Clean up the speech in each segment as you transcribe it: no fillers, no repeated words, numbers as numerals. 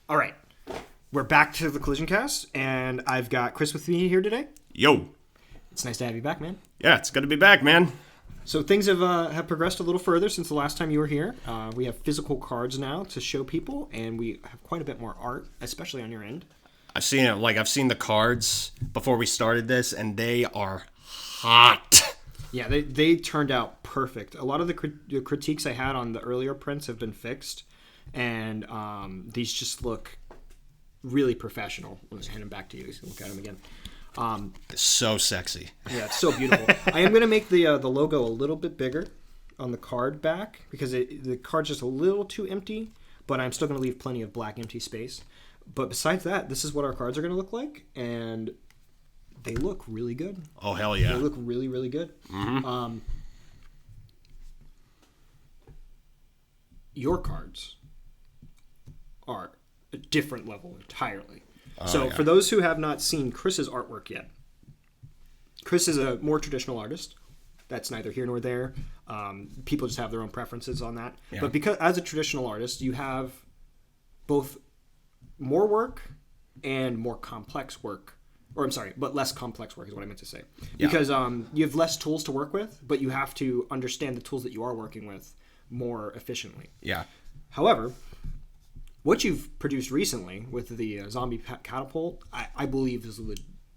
All right. We're back to the Collision Cast, and I've got Chris with me here today. Yo. It's nice to have you back, man. Yeah, it's good to be back, man. So things have progressed a little further since the last time you were here. We have physical cards now to show people, and we have quite a bit more art, especially on your end. I've seen it. I've seen the cards before we started this, and they are hot. Yeah, they turned out perfect. A lot of the critiques I had on the earlier prints have been fixed, and these just look really professional. Let me hand them back to you. Look at them again. It's so sexy. Yeah, it's so beautiful. I am going to make the logo a little bit bigger on the card back because the card's just a little too empty, but I'm still going to leave plenty of black empty space. But besides that, this is what our cards are going to look like, and they look really good. Oh, hell yeah. They look really, really good. Mm-hmm. Your cards are a different level entirely. Yeah. For those who have not seen Chris's artwork yet, Chris is a more traditional artist. That's neither here nor there. People just have their own preferences on that. Yeah. But because as a traditional artist, you have both more work and more complex work. Or I'm sorry, but less complex work is what I meant to say. Yeah. Because you have less tools to work with, but you have to understand the tools that you are working with more efficiently. Yeah. However, what you've produced recently with the zombie catapult, I believe is a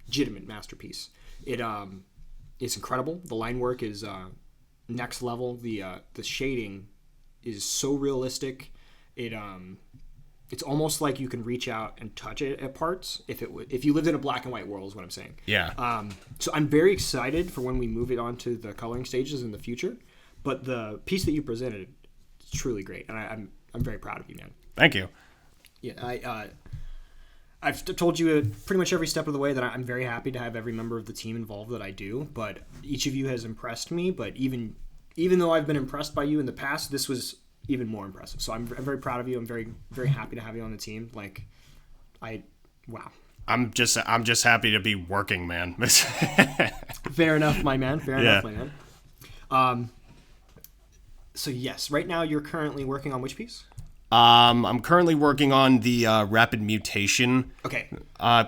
legitimate masterpiece. It's incredible. The line work is next level. The shading is so realistic. It's almost like you can reach out and touch it at parts if you lived in a black and white world is what I'm saying. Yeah. So I'm very excited for when we move it on to the coloring stages in the future. But the piece that you presented is truly great, and I'm very proud of you, man. Thank you. Yeah, I've told you pretty much every step of the way that I'm very happy to have every member of the team involved that I do. But each of you has impressed me. But even though I've been impressed by you in the past, this was even more impressive. So I'm very proud of you. I'm very, very happy to have you on the team. Wow. I'm just happy to be working, man. Fair enough, my man. Fair enough, my man. So yes, right now you're currently working on which piece? I'm currently working on the rapid mutation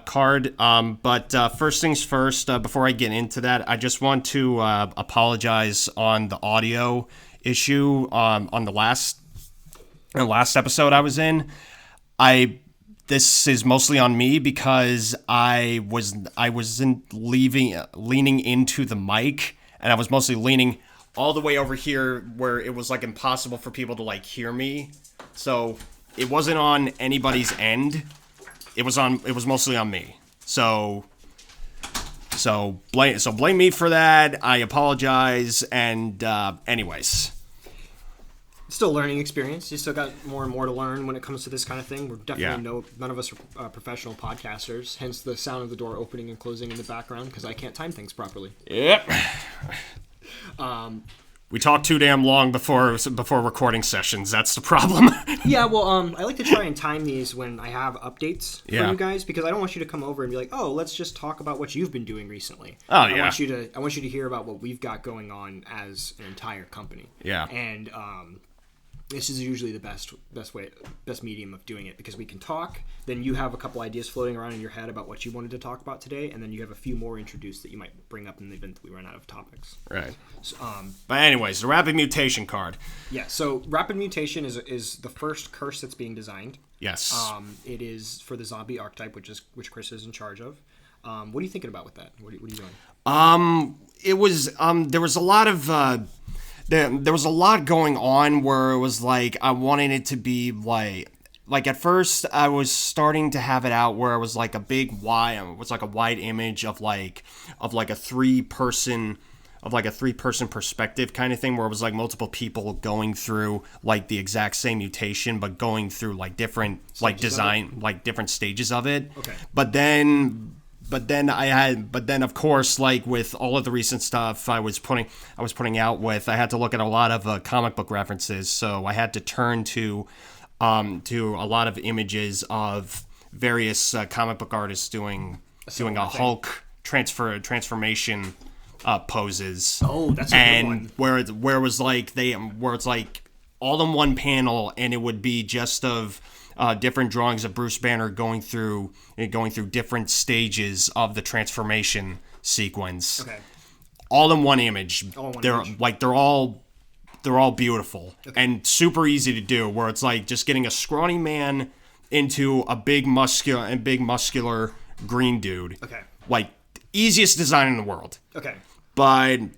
card. But first things first, before I get into that, I just want to apologize on the audio issue on the last episode I was in. This is mostly on me because I wasn't leaning into the mic, and I was mostly leaning all the way over here where it was impossible for people to hear me. So it wasn't on anybody's end. It was mostly on me. So blame me for that. I apologize. And anyways, still a learning experience. You still got more and more to learn when it comes to this kind of thing. We're definitely none of us are professional podcasters. Hence the sound of the door opening and closing in the background because I can't time things properly. Yep. We talk too damn long before recording sessions. That's the problem. Yeah, well, I like to try and time these when I have updates for you guys because I don't want you to come over and be like, "Oh, let's just talk about what you've been doing recently." I want you to hear about what we've got going on as an entire company. Yeah. And this is usually the best medium of doing it because we can talk. Then you have a couple ideas floating around in your head about what you wanted to talk about today, and then you have a few more introduced that you might bring up in the event that we run out of topics. Right. So, but anyways, the rapid mutation card. Yeah. So rapid mutation is the first curse that's being designed. Yes. It is for the zombie archetype, which Chris is in charge of. What are you thinking about with that? What are you doing? It was there was a lot of. There was a lot going on where it was I wanted it to be at first I was starting to have it out where it was a big wide, it was a wide image of a three-person perspective kind of thing where it was multiple people going through the exact same mutation but going through different different stages of it. Okay. But then of course, with all of the recent stuff I was putting out with, I had to look at a lot of comic book references. So I had to turn to a lot of images of various comic book artists doing a Hulk transformation poses. Oh, that's a good one. Where it was it's all in one panel, and it would be just of different drawings of Bruce Banner going through different stages of the transformation sequence. Okay. All in one image. They're all beautiful and super easy to do. Where it's like just getting a scrawny man into a big muscular green dude. Okay. Like easiest design in the world. Okay. But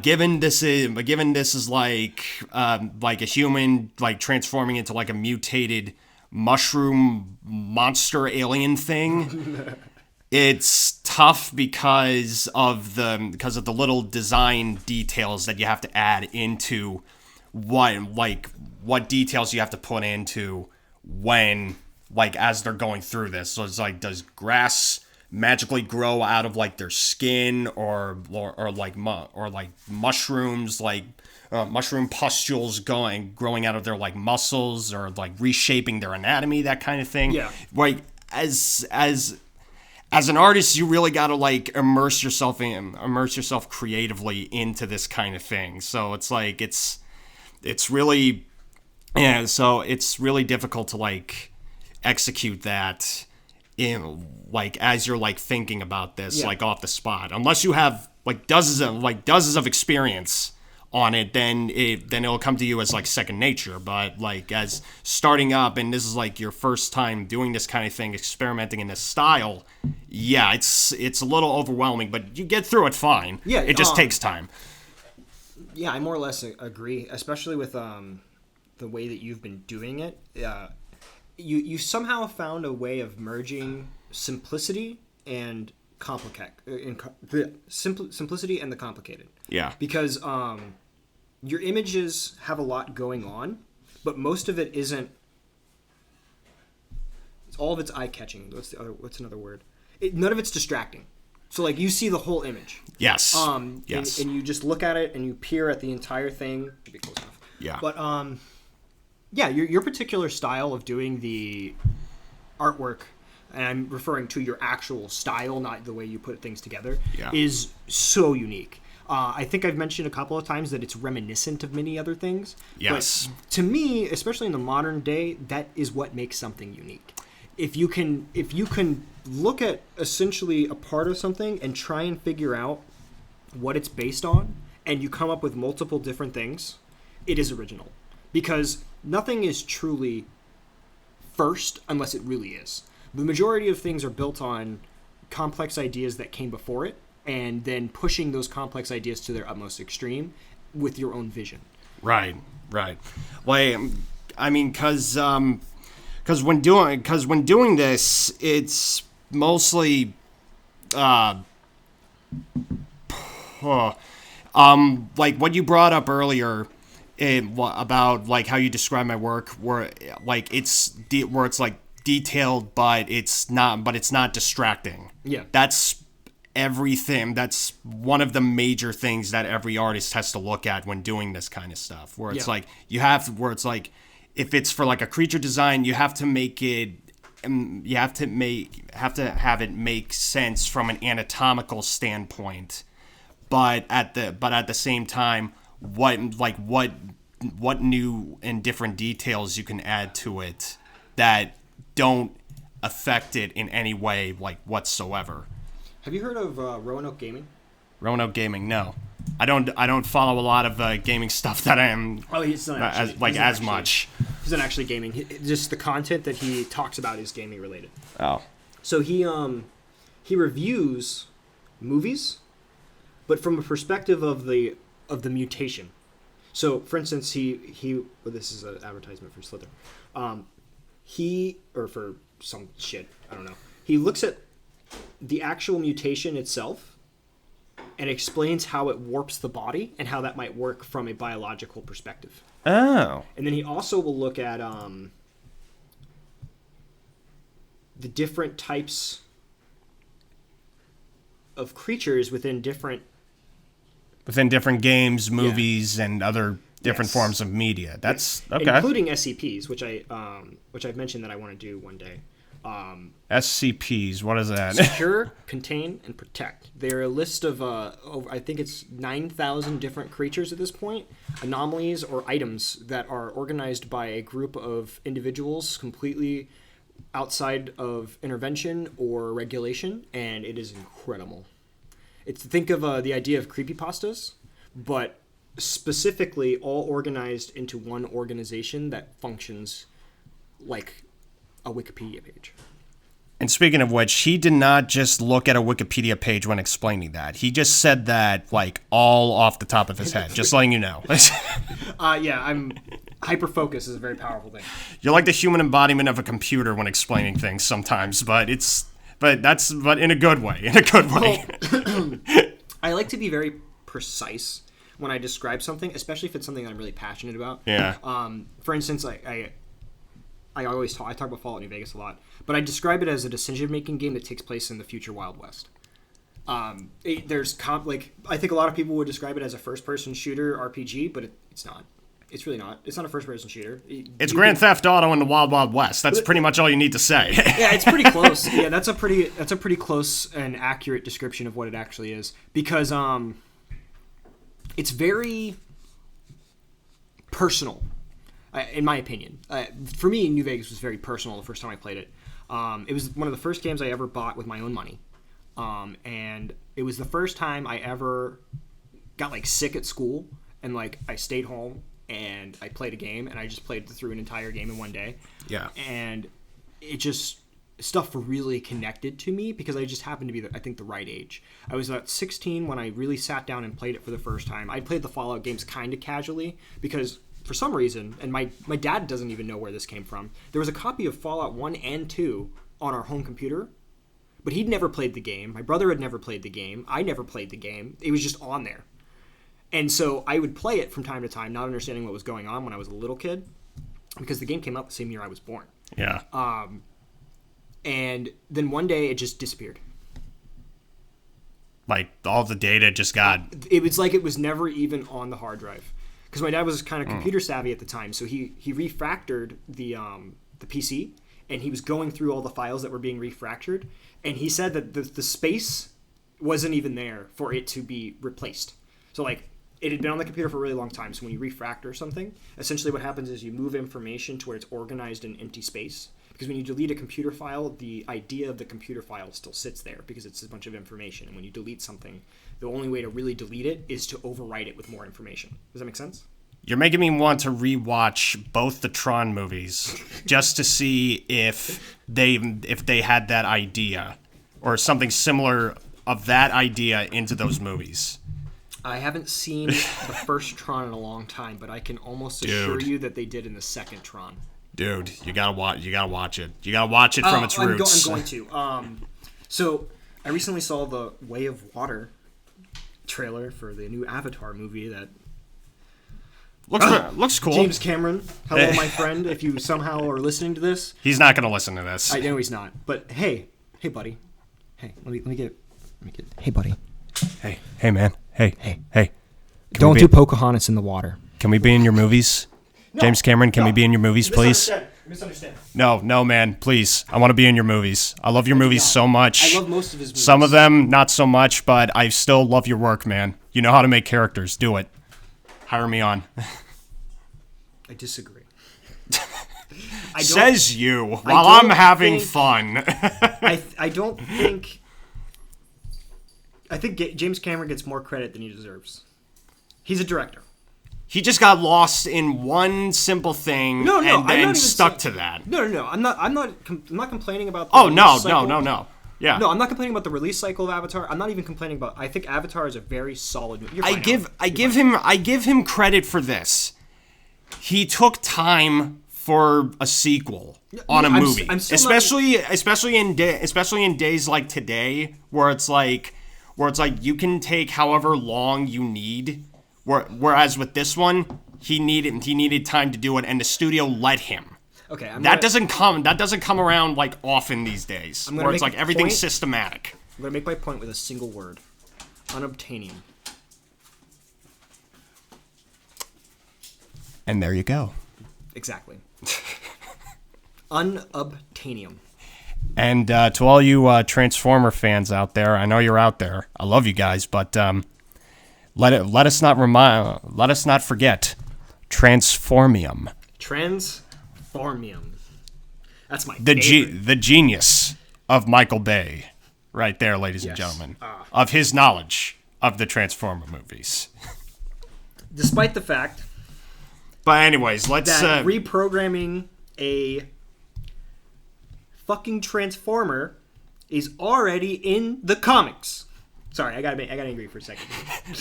given this is like a human like transforming into like a mutated mushroom monster alien thing. It's tough because of the little design details that you have to add into what details you have to put into when like as they're going through this. So it's like, does grass magically grow out of like their skin or like mushrooms, like mushroom pustules growing out of their like muscles or like reshaping their anatomy, that kind of thing. Yeah. Like as an artist, you really got to like immerse yourself creatively into this kind of thing. So it's like it's really difficult to like execute that in like as you're like thinking about this like off the spot, unless you have like dozens of experience on it, then it'll come to you as like second nature. But like as starting up and this is like your first time doing this kind of thing, experimenting in this style, it's a little overwhelming, but you get through it fine. It just takes time. I more or less agree, especially with the way that you've been doing it. You somehow found a way of merging simplicity and simplicity and the complicated. Yeah. Because your images have a lot going on, but most of it isn't. All of it's eye-catching. What's another word? None of it's distracting. So like you see the whole image. Yes. Yes. And you just look at it and you peer at the entire thing. Should be close enough. Yeah. But your particular style of doing the artwork, and I'm referring to your actual style, not the way you put things together, is so unique. I think I've mentioned a couple of times that it's reminiscent of many other things. Yes. But to me, especially in the modern day, that is what makes something unique. If you can look at essentially a part of something and try and figure out what it's based on, and you come up with multiple different things, it is original. Because nothing is truly first unless it really is. The majority of things are built on complex ideas that came before it, and then pushing those complex ideas to their utmost extreme with your own vision. Right. Well, I mean, because when doing this, it's mostly like what you brought up earlier. About like how you describe my work, where like it's like detailed, but it's not distracting. Yeah, that's everything. That's one of the major things that every artist has to look at when doing this kind of stuff. Where it's like if it's for like a creature design, you have to make it. You have to have it make sense from an anatomical standpoint, but at the same time, what new and different details you can add to it that don't affect it in any way like whatsoever. Have you heard of Roanoke Gaming? Roanoke Gaming, no. I don't follow a lot of gaming stuff that I am. Oh, he's not actually, as much. He's not actually gaming. Just the content that he talks about is gaming related. Oh. So he reviews movies, but from a perspective of the mutation. So, for instance, this is an advertisement for Slither. Or for some shit, I don't know. He looks at the actual mutation itself and explains how it warps the body and how that might work from a biological perspective. Oh. And then he also will look at the different types of creatures within different games, movies, and other different forms of media. That's okay. Including SCPs, which I've mentioned that I want to do one day. SCPs, what is that? Secure, contain, and protect. They're a list of, I think it's 9,000 different creatures at this point, anomalies or items that are organized by a group of individuals completely outside of intervention or regulation, and it is incredible. Think of the idea of creepypastas, but specifically all organized into one organization that functions like a Wikipedia page. And speaking of which, he did not just look at a Wikipedia page when explaining that. He just said that, like, all off the top of his head, just letting you know. Hyper-focus is a very powerful thing. You're like the human embodiment of a computer when explaining things sometimes, but in a good way, I like to be very precise when I describe something, especially if it's something that I'm really passionate about. Yeah. For instance, I talk about Fallout New Vegas a lot, but I describe it as a decision-making game that takes place in the future Wild West. I think a lot of people would describe it as a first-person shooter RPG, but it's not. It's really not. It's not a first-person shooter. It's Grand Theft Auto in the Wild Wild West. That's pretty much all you need to say. Yeah, it's pretty close. Yeah, that's a pretty close and accurate description of what it actually is, because it's very personal. In my opinion, for me, New Vegas was very personal the first time I played it. It was one of the first games I ever bought with my own money, and it was the first time I ever got like sick at school, and like I stayed home and I played a game, and I just played through an entire game in one day. Yeah, and it just stuff really connected to me because I just happened to be the right age. I was about 16 when I really sat down and played it for the first time. I played the Fallout games kind of casually because, for some reason, and my dad doesn't even know where this came from, there was a copy of Fallout 1 and 2 on our home computer, but he'd never played the game. My brother had never played the game. I never played the game. It was just on there. And so I would play it from time to time, not understanding what was going on when I was a little kid, because the game came out the same year I was born. Yeah. And then one day it just disappeared. Like, all the data just got... It was like it was never even on the hard drive. Because my dad was kind of computer savvy at the time, so he refactored the PC, and he was going through all the files that were being refactored, and he said that the space wasn't even there for it to be replaced. So, like, it had been on the computer for a really long time, so when you refactor something, essentially what happens is you move information to where it's organized in empty space. Because when you delete a computer file, the idea of the computer file still sits there because it's a bunch of information. And when you delete something, the only way to really delete it is to overwrite it with more information. Does that make sense? You're making me want to rewatch both the Tron movies just to see if they had that idea or something similar of that idea into those movies. I haven't seen the first Tron in a long time, but I can almost assure you that they did in the second Tron. Dude, you gotta watch it. You gotta watch it from its roots. I'm going to. So I recently saw the Way of Water trailer for the new Avatar movie that looks cool. James Cameron, hello, my friend. If you somehow are listening to this, he's not gonna listen to this. I know he's not. But hey, buddy. Hey, let me get. Hey, buddy. Hey, man. Hey. Don't do Pocahontas in the water. Can we be in your movies? No, James Cameron, can we be in your movies, please? Misunderstand. No, man, please. I want to be in your movies. I love your movies so much. I love most of his movies. Some of them, not so much, but I still love your work, man. You know how to make characters. Do it. Hire me on. I disagree. Says you, while I'm having fun. I don't think... I think James Cameron gets more credit than he deserves. He's a director. He just got lost in one simple thing and then stuck to that. No. I'm not complaining about the no. Yeah. No, I'm not complaining about the release cycle of Avatar. I'm not even complaining about... I think Avatar is a very solid movie. I give him credit for this. He took time for a sequel on a movie. Especially in days like today where it's like you can take however long you need. Whereas with this one, he needed time to do it, and the studio let him. Okay, that doesn't come around like often these days, where it's like everything's systematic. I'm gonna make my point with a single word: unobtainium. And there you go. Exactly. Unobtainium. And to all you Transformer fans out there, I know you're out there. I love you guys, but let us not forget Transformium. Transformium. That's my favorite. The genius of Michael Bay, right there, ladies and gentlemen, of his knowledge of the Transformer movies. Despite the fact, but anyways, let's reprogramming a fucking Transformer is already in the comics. Sorry, I got angry for a second.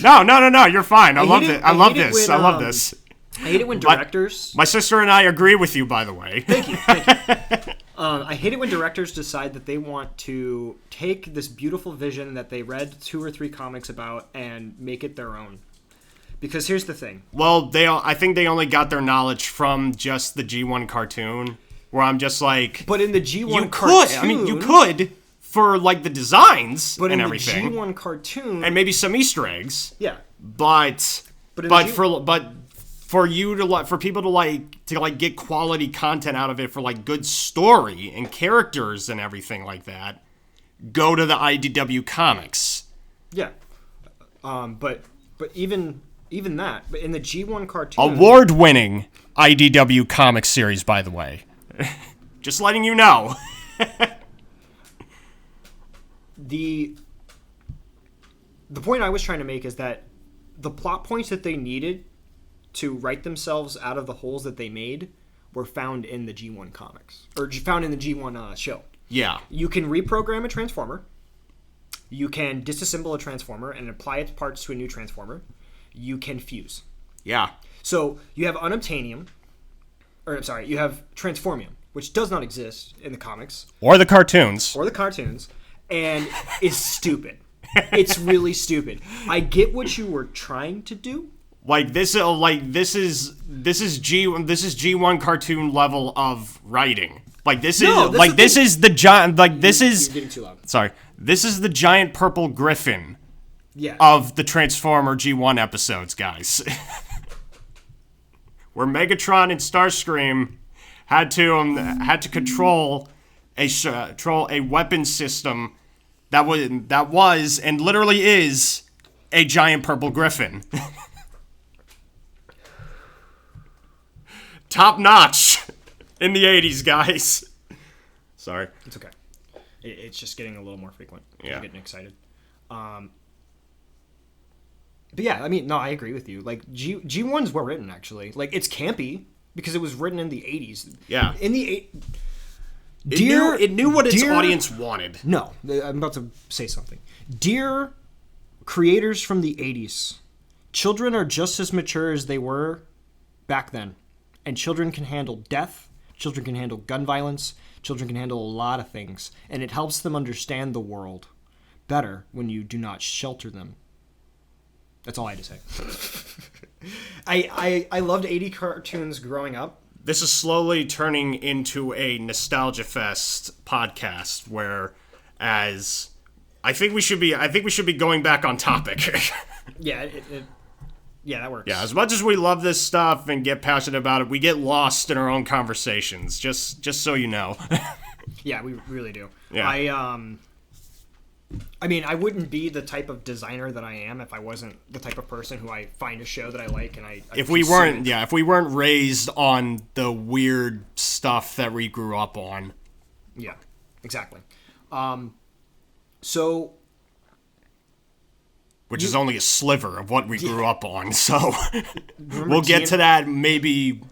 No, you're fine. I love it. I love this. I hate it when directors... My sister and I agree with you, by the way. Thank you. I hate it when directors decide that they want to take this beautiful vision that they read 2 or 3 comics about and make it their own. Because here's the thing. Well, I think they only got their knowledge from just the G1 cartoon, where I'm just like... But in the G1 cartoon... you could, for, like, the designs and everything. But in the G1 cartoon... And maybe some Easter eggs. Yeah. But for people to get quality content out of it, for like good story and characters and everything like that, go to the IDW comics. Yeah, but even that, but in the G1 cartoon, award-winning IDW comic series, by the way, just letting you know. The point I was trying to make is that the plot points that they needed to write themselves out of the holes that they made were found in the G1 comics. Or found in the G1 show. Yeah. You can reprogram a Transformer. You can disassemble a Transformer and apply its parts to a new Transformer. You can fuse. Yeah. So you have unobtainium. Or, I'm sorry, you have Transformium, which does not exist in the comics. Or the cartoons. And is stupid. It's really stupid. I get what you were trying to do. This is G1 cartoon level of writing. This is the giant. You're getting too loud. Sorry, this is the giant purple griffin. Yeah. Of the Transformer G1 episodes, guys. Where Megatron and Starscream had to control a weapon system that was and literally is a giant purple griffin. Top notch in the 80s, guys. Sorry. It's okay. It's just getting a little more frequent. Yeah. I'm getting excited. But yeah, I mean, no, I agree with you. Like, G1's well written, actually. Like, it's campy because it was written in the 80s. Yeah. In the... It knew what its audience wanted. No, I'm about to say something. Dear creators from the 80s, children are just as mature as they were back then. And children can handle death, children can handle gun violence, children can handle a lot of things. And it helps them understand the world better when you do not shelter them. That's all I had to say. I loved 80 cartoons growing up. This is slowly turning into a Nostalgia Fest podcast, whereas I think we should be going back on topic. Yeah, yeah, that works. Yeah, as much as we love this stuff and get passionate about it, we get lost in our own conversations. Just so you know. Yeah, we really do. Yeah. I mean, I wouldn't be the type of designer that I am if I wasn't the type of person who I find a show that I like and I if we weren't raised on the weird stuff that we grew up on. Yeah, exactly. So which is only a sliver of what we grew up on, so we'll get to that maybe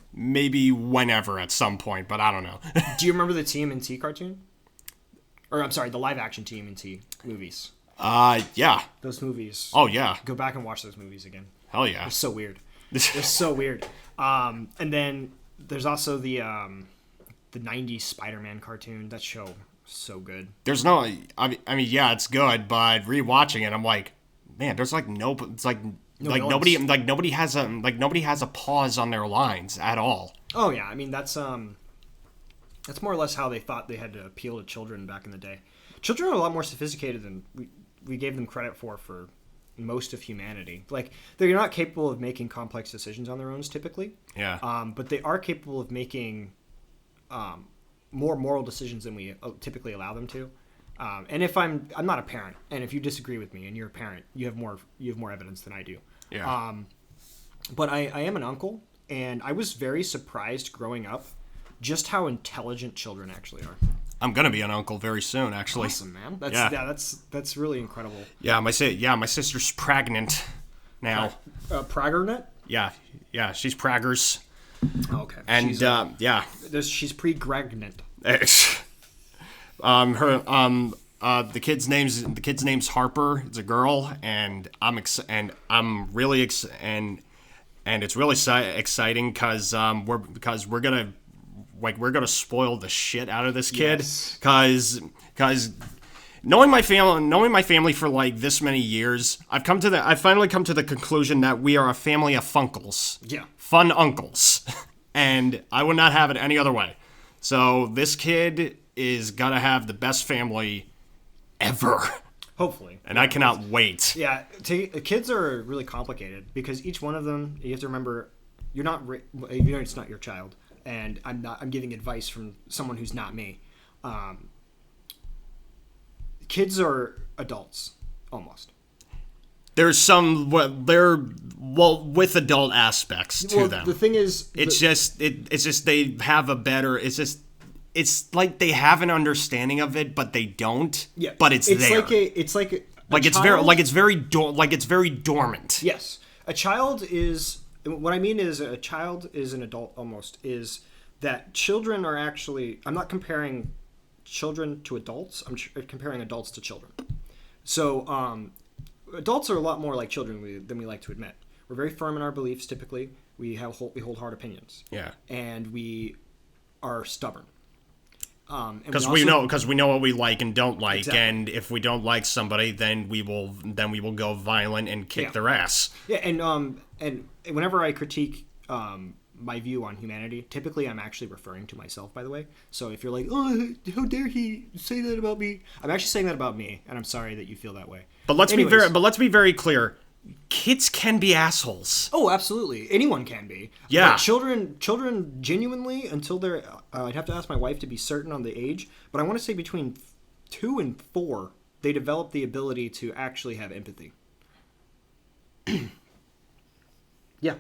whenever at some point, but I don't know. Do you remember the TMNT cartoon? Or, I'm sorry, the live-action TMNT movies. Yeah. Those movies. Oh, yeah. Go back and watch those movies again. Hell yeah. They're so weird. They're so weird. And then there's also the 90s Spider-Man cartoon. That show so good. There's no... I mean, yeah, it's good, but rewatching it, I'm like, man, there's like no... It's like... nobody has a pause on their lines at all. Oh, yeah. I mean, that's more or less how they thought they had to appeal to children back in the day. Children are a lot more sophisticated than we gave them credit for most of humanity. Like, they're not capable of making complex decisions on their own typically. Yeah. But they are capable of making more moral decisions than we typically allow them to. And if I'm not a parent, and if you disagree with me and you're a parent, you have more evidence than I do. Yeah. But I am an uncle, and I was very surprised growing up just how intelligent children actually are. I'm gonna be an uncle very soon, actually. Awesome, man. That's really incredible. Yeah, my sister's pregnant now. Pragernet? Yeah, she's Praggers. Oh, okay. And she's pre-gregnant. The kid's name's Harper. It's a girl, and I'm really and it's really exciting because we're gonna spoil the shit out of this kid because knowing my family for like this many years, I've finally come to the conclusion that we are a family of funkles. Yeah. Fun uncles. And I would not have it any other way. So this kid is gonna have the best family ever. Hopefully. And I cannot wait. Yeah, kids are really complicated because each one of them, you have to remember, it's not your child. And I'm giving advice from someone who's not me. Kids are adults, almost. There's with adult aspects to them. The thing is, it's just they have a better. It's like they have an understanding of it, but they don't. Yeah, but it's there. It's very dormant. Yes, a child is. What I mean is, a child is an adult almost. Is that children are actually? I'm not comparing children to adults. I'm comparing adults to children. So, adults are a lot more like children than we like to admit. We're very firm in our beliefs. Typically, we hold hard opinions. Yeah, and we are stubborn. Because we know what we like and don't like, exactly. And if we don't like somebody, then we will go violent and kick their ass. Yeah, and whenever I critique my view on humanity, typically I'm actually referring to myself, by the way. So if you're like, oh, how dare he say that about me? I'm actually saying that about me, and I'm sorry that you feel that way. But let's be very clear. Kids can be assholes. Oh, absolutely. Anyone can be. Yeah. But children genuinely, until they're, I'd have to ask my wife to be certain on the age, but I want to say between 2 and 4, they develop the ability to actually have empathy. Yeah.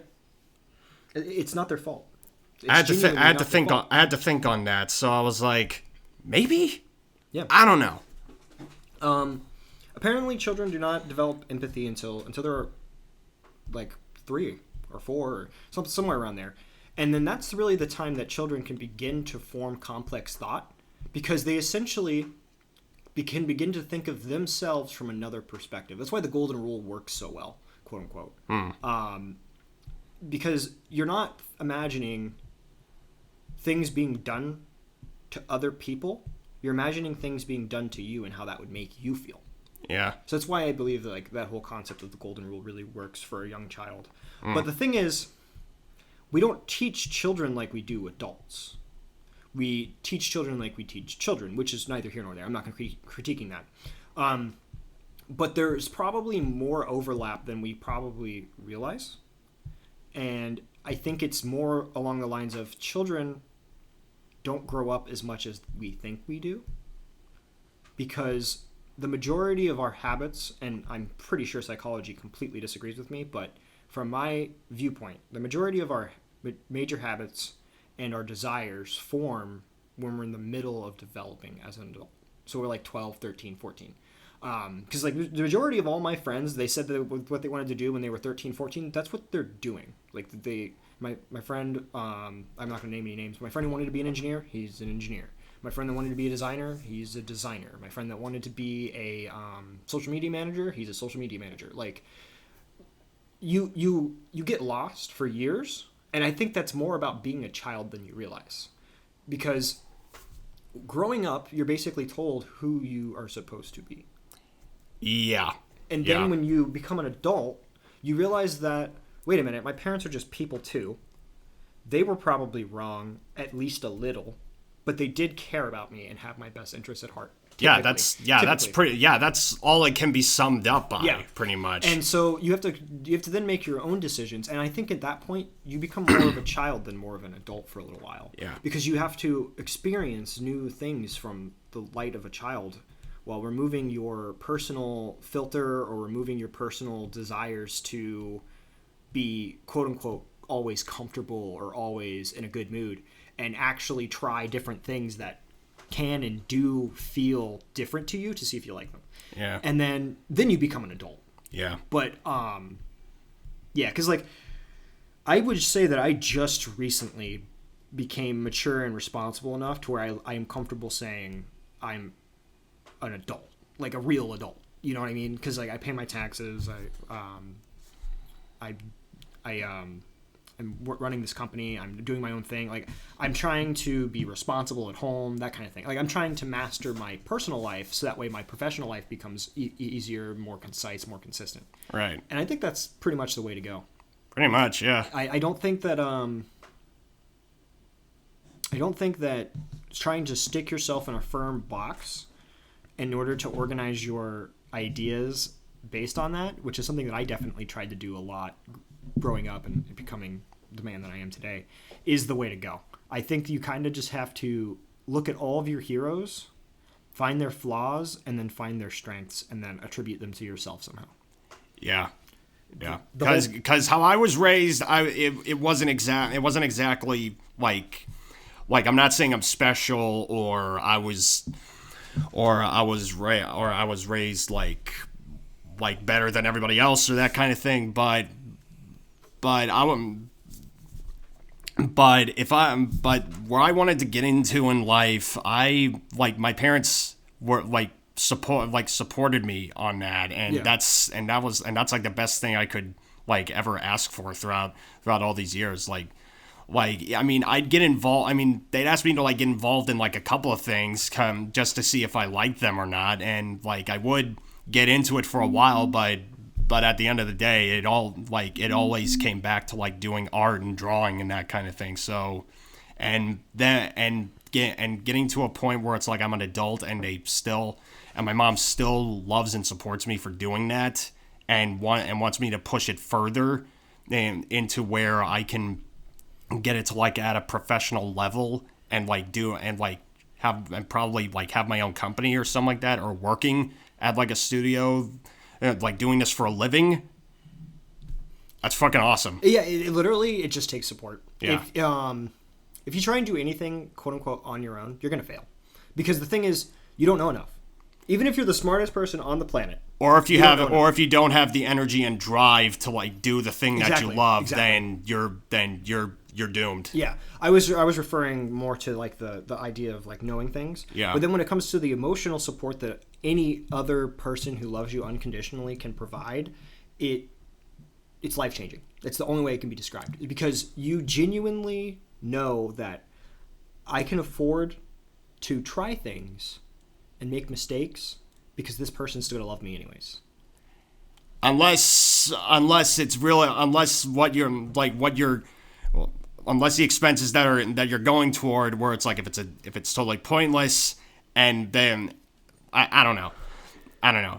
It's not their fault. I had to think on that. So I was like, maybe? Yeah. I don't know. Apparently, children do not develop empathy until they're like 3 or 4 or somewhere around there. And then that's really the time that children can begin to form complex thought, because they essentially can begin to think of themselves from another perspective. That's why the golden rule works so well, quote unquote. Because you're not imagining things being done to other people. You're imagining things being done to you and how that would make you feel. Yeah. So that's why I believe that that whole concept of the golden rule really works for a young child. But the thing is, we don't teach children like we do adults. We teach children like we teach children, which is neither here nor there. I'm not going to critiquing that. But there's probably more overlap than we probably realize. And I think it's more along the lines of children don't grow up as much as we think we do. Because the majority of our habits, and I'm pretty sure psychology completely disagrees with me, but from my viewpoint, the majority of our major habits and our desires form when we're in the middle of developing as an adult. So we're like 12, 13, 14. Because like the majority of all my friends, they said that what they wanted to do when they were 13, 14, that's what they're doing. Like my friend, I'm not going to name any names, but my friend who wanted to be an engineer, he's an engineer. My friend that wanted to be a designer, he's a designer. My friend that wanted to be a social media manager, he's a social media manager. Like, you get lost for years, and I think that's more about being a child than you realize. Because growing up, you're basically told who you are supposed to be. Yeah. And then when you become an adult, you realize that, wait a minute, my parents are just people too. They were probably wrong, at least a little. but they did care about me and have my best interests at heart. That's all it can be summed up by, pretty much. And so you have to then make your own decisions. And I think at that point you become more of a child than more of an adult for a little while. Yeah. Because you have to experience new things from the light of a child, while removing your personal filter or removing your personal desires to be quote unquote always comfortable or always in a good mood, and actually try different things that can and do feel different to you to see if you like them. Yeah. And then you become an adult. Yeah. But because like I would say that I just recently became mature and responsible enough to where I am comfortable saying I'm an adult, like a real adult. You know what I mean? Because like I pay my taxes. I'm running this company. I'm doing my own thing. Like I'm trying to be responsible at home, that kind of thing. Like I'm trying to master my personal life so that way my professional life becomes easier, more concise, more consistent. Right. And I think that's pretty much the way to go. Pretty much, yeah. I don't think that trying to stick yourself in a firm box in order to organize your ideas based on that, which is something that I definitely tried to do a lot growing up and becoming the man that I am today, is the way to go. I think you kind of just have to look at all of your heroes, find their flaws, and then find their strengths, and then attribute them to yourself somehow. Yeah. Yeah. Because how I was raised, it wasn't exactly like I'm not saying I'm special or I was raised like better than everybody else or that kind of thing, but where I wanted to get into in life, my parents were supported me on that, and that's like the best thing I could ever ask for throughout all these years. I mean, I'd get involved. I mean, they'd ask me to get involved in a couple of things, just to see if I liked them or not, and I would get into it for a while, but at the end of the day, it always came back to doing art and drawing and that kind of thing. So, getting to a point where it's I'm an adult and my mom still loves and supports me for doing that and wants me to push it further and into where I can get it to at a professional level and have my own company or something like that, or working at a studio, doing this for a living. That's fucking awesome. Yeah, it just takes support. Yeah. If you try and do anything quote unquote on your own, you're gonna fail, because the thing is, you don't know enough. Even if you're the smartest person on the planet, or if you don't have the energy and drive to do the thing that you love, then you're doomed. Yeah, I was referring more to the idea of knowing things. Yeah. But then when it comes to the emotional support that any other person who loves you unconditionally can provide, it's life changing. That's the only way it can be described, because you genuinely know that I can afford to try things and make mistakes because this person's still gonna love me anyways. Unless the expenses that you're going toward, where it's if it's totally pointless, and then I don't know.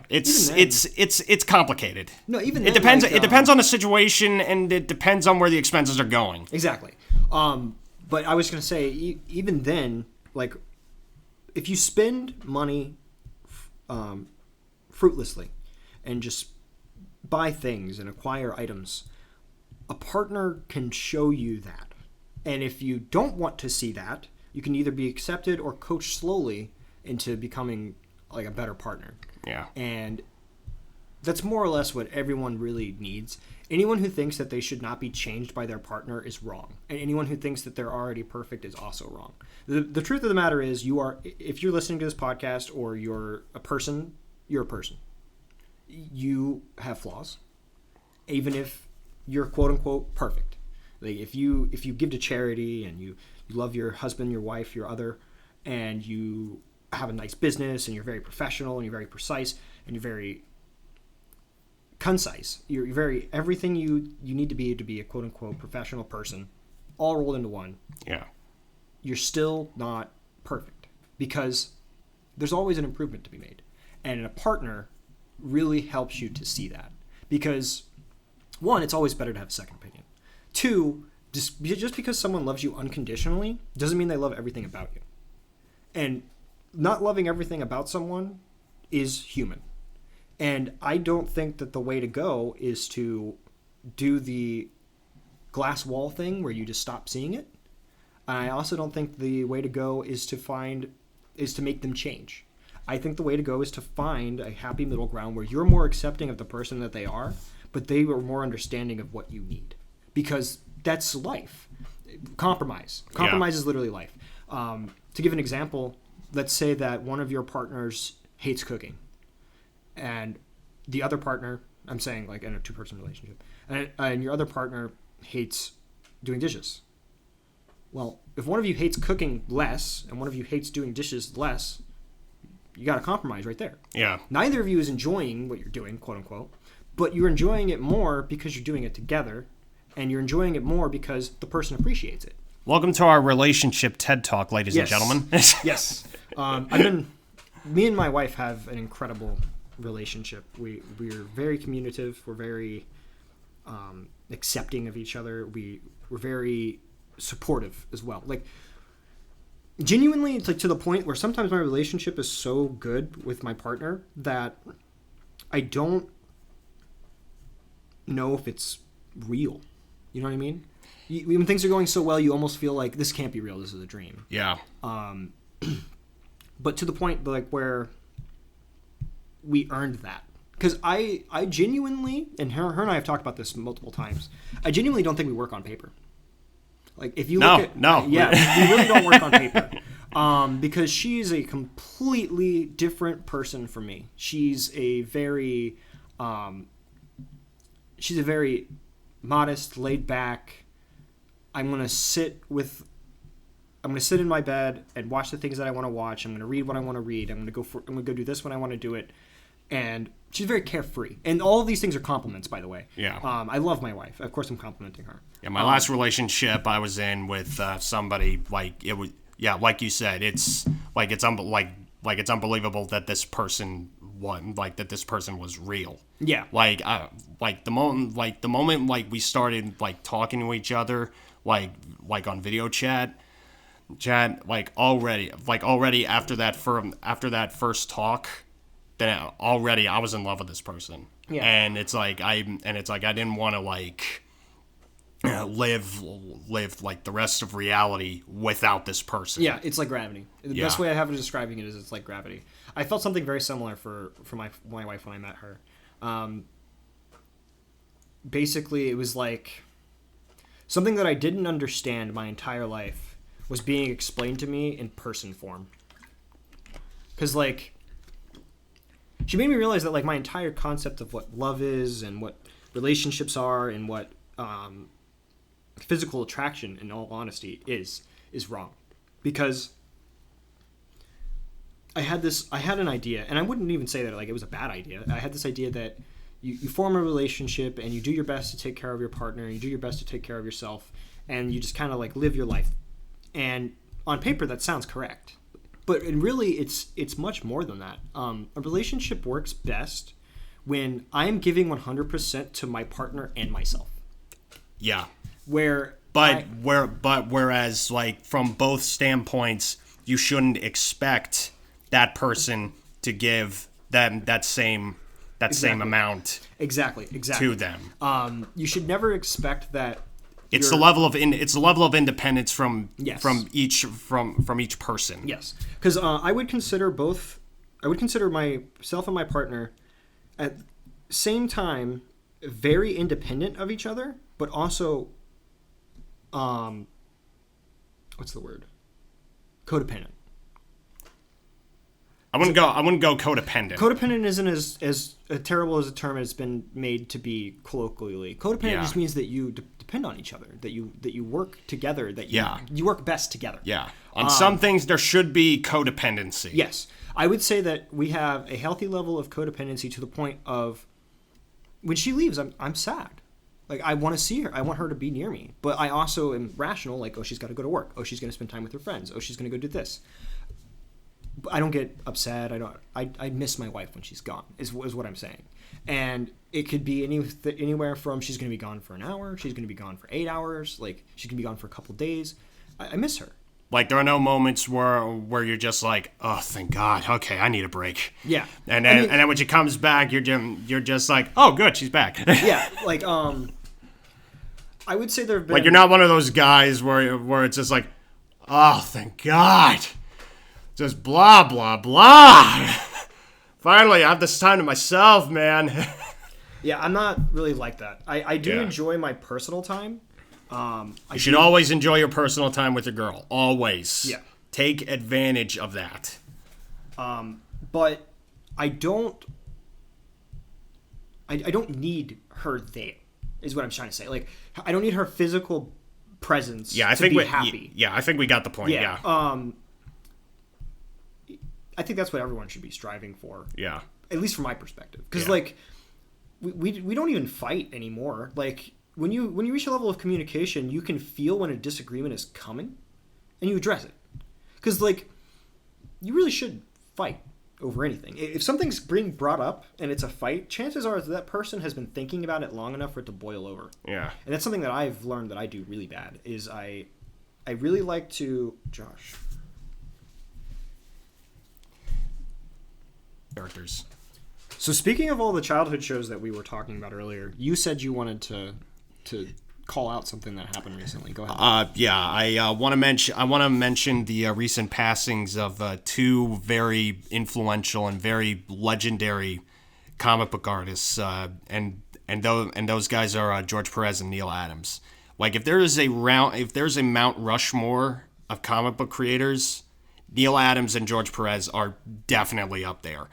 It's complicated. No, even it depends. It depends on the situation, and it depends on where the expenses are going. Exactly. But I was gonna say, even then, if you spend money fruitlessly and just buy things and acquire items, a partner can show you that. And if you don't want to see that, you can either be accepted or coached slowly into becoming a better partner. Yeah. And that's more or less what everyone really needs. Anyone who thinks that they should not be changed by their partner is wrong. And anyone who thinks that they're already perfect is also wrong. The truth of the matter is, if you're listening to this podcast or you're a person, you're a person. You have flaws, even if you're quote unquote perfect. If you give to charity and you love your husband, your wife, your other, and you have a nice business and you're very professional and you're very precise and you're very concise, you're very everything you need to be a quote unquote professional person, all rolled into one. Yeah. You're still not perfect, because there's always an improvement to be made. And a partner really helps you to see that. Because, one, it's always better to have a second opinion. Two, just because someone loves you unconditionally doesn't mean they love everything about you. And not loving everything about someone is human. And I don't think that the way to go is to do the glass wall thing where you just stop seeing it. I also don't think the way to go is to make them change. I think the way to go is to find a happy middle ground where you're more accepting of the person that they are, but they are more understanding of what you need. Because that's life. Compromise is literally life. To give an example, let's say that one of your partners hates cooking, and the other partner, I'm saying like in a two-person relationship, and your other partner hates doing dishes. Well, if one of you hates cooking less and one of you hates doing dishes less, you got to compromise right there. Yeah. Neither of you is enjoying what you're doing, quote unquote, but you're enjoying it more because you're doing it together, and you're enjoying it more because the person appreciates it. Welcome to our relationship TED Talk, ladies and gentlemen. Yes. Me and my wife have an incredible relationship. We're very communicative. We're very accepting of each other. We're very supportive as well. Like, genuinely, it's like to the point where sometimes my relationship is so good with my partner that I don't know if it's real. You know what I mean? When things are going so well, you almost feel like this can't be real. This is a dream. Yeah. But to the point like where we earned that. Because I genuinely, and her and I have talked about this multiple times, I genuinely don't think we work on paper. Like, if you look at... No. Yeah, we really don't work on paper. Because she's a completely different person from me. She's a very modest, laid back. I'm gonna sit in my bed and watch the things that I want to watch. I'm gonna read what I want to read. I'm gonna go do this when I want to do it. And she's very carefree. And all of these things are compliments, by the way. Yeah. I love my wife. Of course, I'm complimenting her. Yeah. My last relationship I was in with somebody, like, it was. Yeah, like you said, it's unbelievable that this person that this person was real. Yeah. The moment we started talking to each other, like on video chat, already after that first talk, then already I was in love with this person. Yeah. And it's like I didn't want to live the rest of reality without this person. Yeah, it's like gravity. The best way I have of describing it is it's like gravity. I felt something very similar for my wife when I met her. Basically, it was like something that I didn't understand my entire life was being explained to me in person form. Because, she made me realize that, my entire concept of what love is and what relationships are and what physical attraction, in all honesty, is wrong. Because I had an idea, and I wouldn't even say that it was a bad idea. I had this idea that you form a relationship and you do your best to take care of your partner and you do your best to take care of yourself, and you just kind of live your life. And on paper, that sounds correct. But really, it's much more than that. A relationship works best when I'm giving 100% to my partner and myself. Yeah. Whereas, from both standpoints, you shouldn't expect that person to give them that same amount. Exactly. To them. You should never expect that. It's the level of independence from each person. Yes, because I would consider myself and my partner at same time very independent of each other, but also what's the word? Codependent. I wouldn't go codependent. Codependent isn't as terrible as a term as it's been made to be colloquially. Codependent just means that you depend on each other, that you work together, that you work best together. Yeah. On some things, there should be codependency. Yes. I would say that we have a healthy level of codependency to the point of when she leaves, I'm sad. I want to see her. I want her to be near me. But I also am rational, she's got to go to work. Oh, she's going to spend time with her friends. Oh, she's going to go do this. I don't get upset. I miss my wife when she's gone. Is what I'm saying. And it could be anywhere from she's going to be gone for an hour, she's going to be gone for 8 hours, like she's going to be gone for a couple days. I miss her. Like, there are no moments where you're just like, oh, thank God, okay, I need a break. Yeah. And then when she comes back, you're just like, oh, good, she's back. Yeah, like, I would say there have been... Like, you're not one of those guys where it's just like, oh, thank God. Just blah, blah, blah. Finally, I have this time to myself, man. Yeah, I'm not really like that. I do enjoy my personal time. You should always enjoy your personal time with your girl. Always. Yeah. Take advantage of that. But I don't need her there, is what I'm trying to say. Like, I don't need her physical presence to be happy. Yeah, I think we got the point. Yeah. I think that's what everyone should be striving for. Yeah. At least from my perspective. Because, like, we don't even fight anymore. Like, when you reach a level of communication, you can feel when a disagreement is coming, and you address it. Because, like, you really should fight over anything. If something's being brought up and it's a fight, chances are that person has been thinking about it long enough for it to boil over. Yeah. And that's something that I've learned that I do really bad, is I really like to... Josh. Characters. So speaking of all the childhood shows that we were talking about earlier, you said you wanted to call out something that happened recently. Go ahead. I want to mention the recent passings of two very influential and very legendary comic book artists, and those guys are George Perez and Neal Adams. Like, if there's a Mount Rushmore of comic book creators, Neal Adams and George Perez are definitely up there.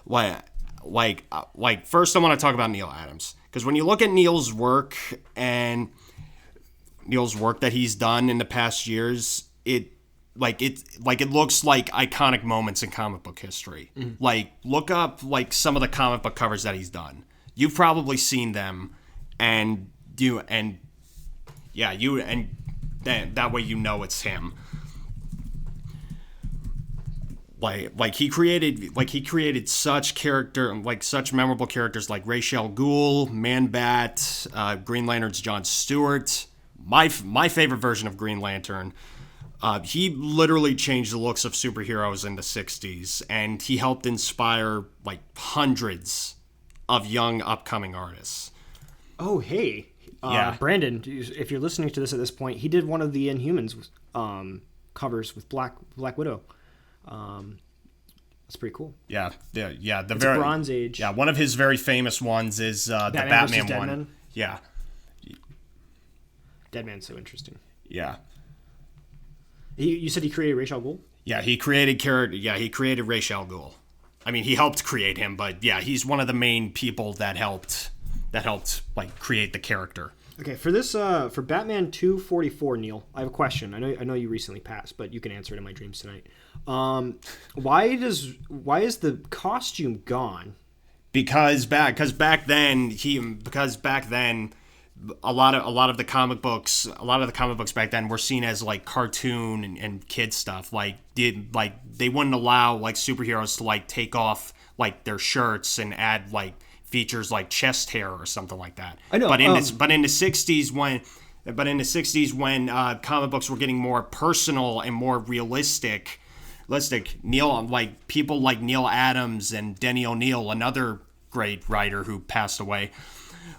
Like first I want to talk about Neal Adams, because when you look at Neal's work that he's done in the past years, it looks like iconic moments in comic book history. Mm-hmm. Like, look up like some of the comic book covers that he's done. You've probably seen them, and that way you know it's him. Like he created such memorable characters like Ra's al Ghul, Man-Bat, Green Lantern's John Stewart. My favorite version of Green Lantern. He literally changed the looks of superheroes in the 60s, and he helped inspire like hundreds of young upcoming artists. Oh, hey. Brandon, if you're listening to this at this point, he did one of the Inhumans covers with Black Widow. That's pretty cool. Yeah. It's a Bronze Age. Yeah, one of his very famous ones is the Batman one. Deadman. Yeah. Deadman's so interesting. Yeah. You said he created Ra's al Ghul? Yeah, he created Ra's al Ghul. I mean, he helped create him, but yeah, he's one of the main people that helped like create the character. Okay, for this for Batman 244, Neal, I have a question. I know you recently passed, but you can answer it in my dreams tonight. Why is the costume gone? Because back then a lot of the comic books back then were seen as like cartoon and kid stuff. Like they wouldn't allow like superheroes to like take off like their shirts and add like features like chest hair or something like that. I know. But in the 60s when comic books were getting more personal and more realistic, people like Neal Adams and Denny O'Neil, another great writer who passed away,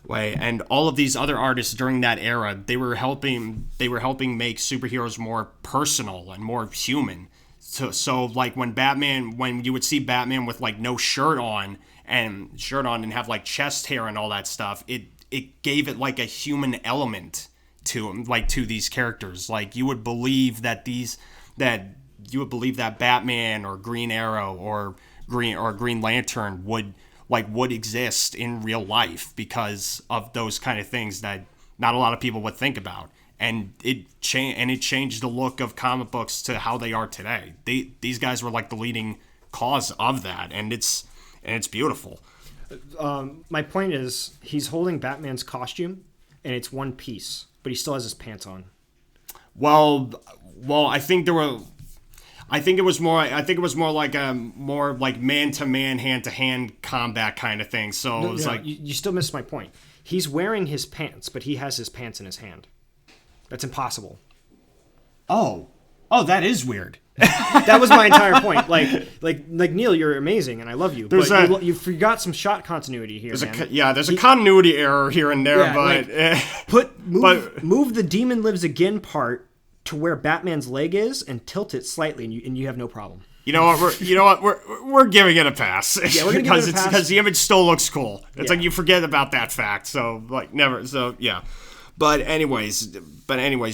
and all of these other artists during that era, they were helping make superheroes more personal and more human. So like when you would see Batman with like no shirt on and have like chest hair and all that stuff, it gave it like a human element to him, like to these characters. Like you would believe that Batman or Green Arrow or Green Lantern would exist in real life because of those kind of things that not a lot of people would think about. And it changed the look of comic books to how they are today. These guys were like the leading cause of that, and it's beautiful. My point is, he's holding Batman's costume, and it's one piece, but he still has his pants on. Well, I think I think it was more like a more like man-to-man, hand-to-hand combat kind of thing. So it was like you still missed my point. He's wearing his pants, but he has his pants in his hand. That's impossible. Oh, that is weird. That was my entire point. Like Neal, you're amazing, and I love you. But you forgot some shot continuity here, man. There's a continuity error here and there, but move the Demon Lives Again part to where Batman's leg is and tilt it slightly, and you have no problem. You know what? We're giving it a pass. Yeah, we're gonna give it a pass because the image still looks cool. It's like you forget about that fact. So like never. So yeah. But anyways,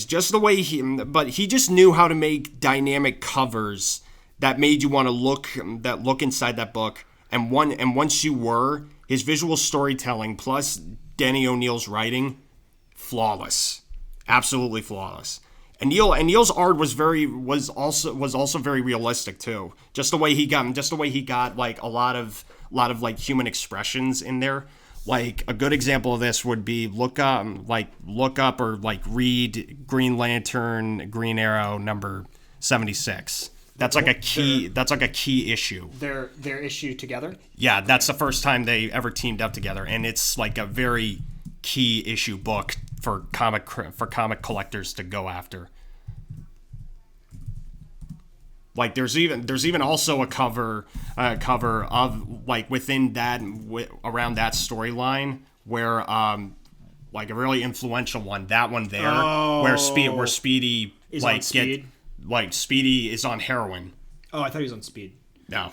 just the way he just knew how to make dynamic covers that made you want to look inside that book. And once you were, his visual storytelling plus Denny O'Neil's writing, flawless, absolutely flawless. And Neal's art was also very realistic too. Just the way he got like a lot of like human expressions in there. Like a good example of this would be look up or like read Green Lantern, Green Arrow number 76. That's like a key issue. Their issue together? Yeah, that's the first time they ever teamed up together, and it's like a very key issue book for comic collectors to go after. Like there's even also a cover of like within that around that storyline where like a really influential one, that one there where Speedy is on Speed. Speedy is on heroin. Oh, I thought he was on Speed. No.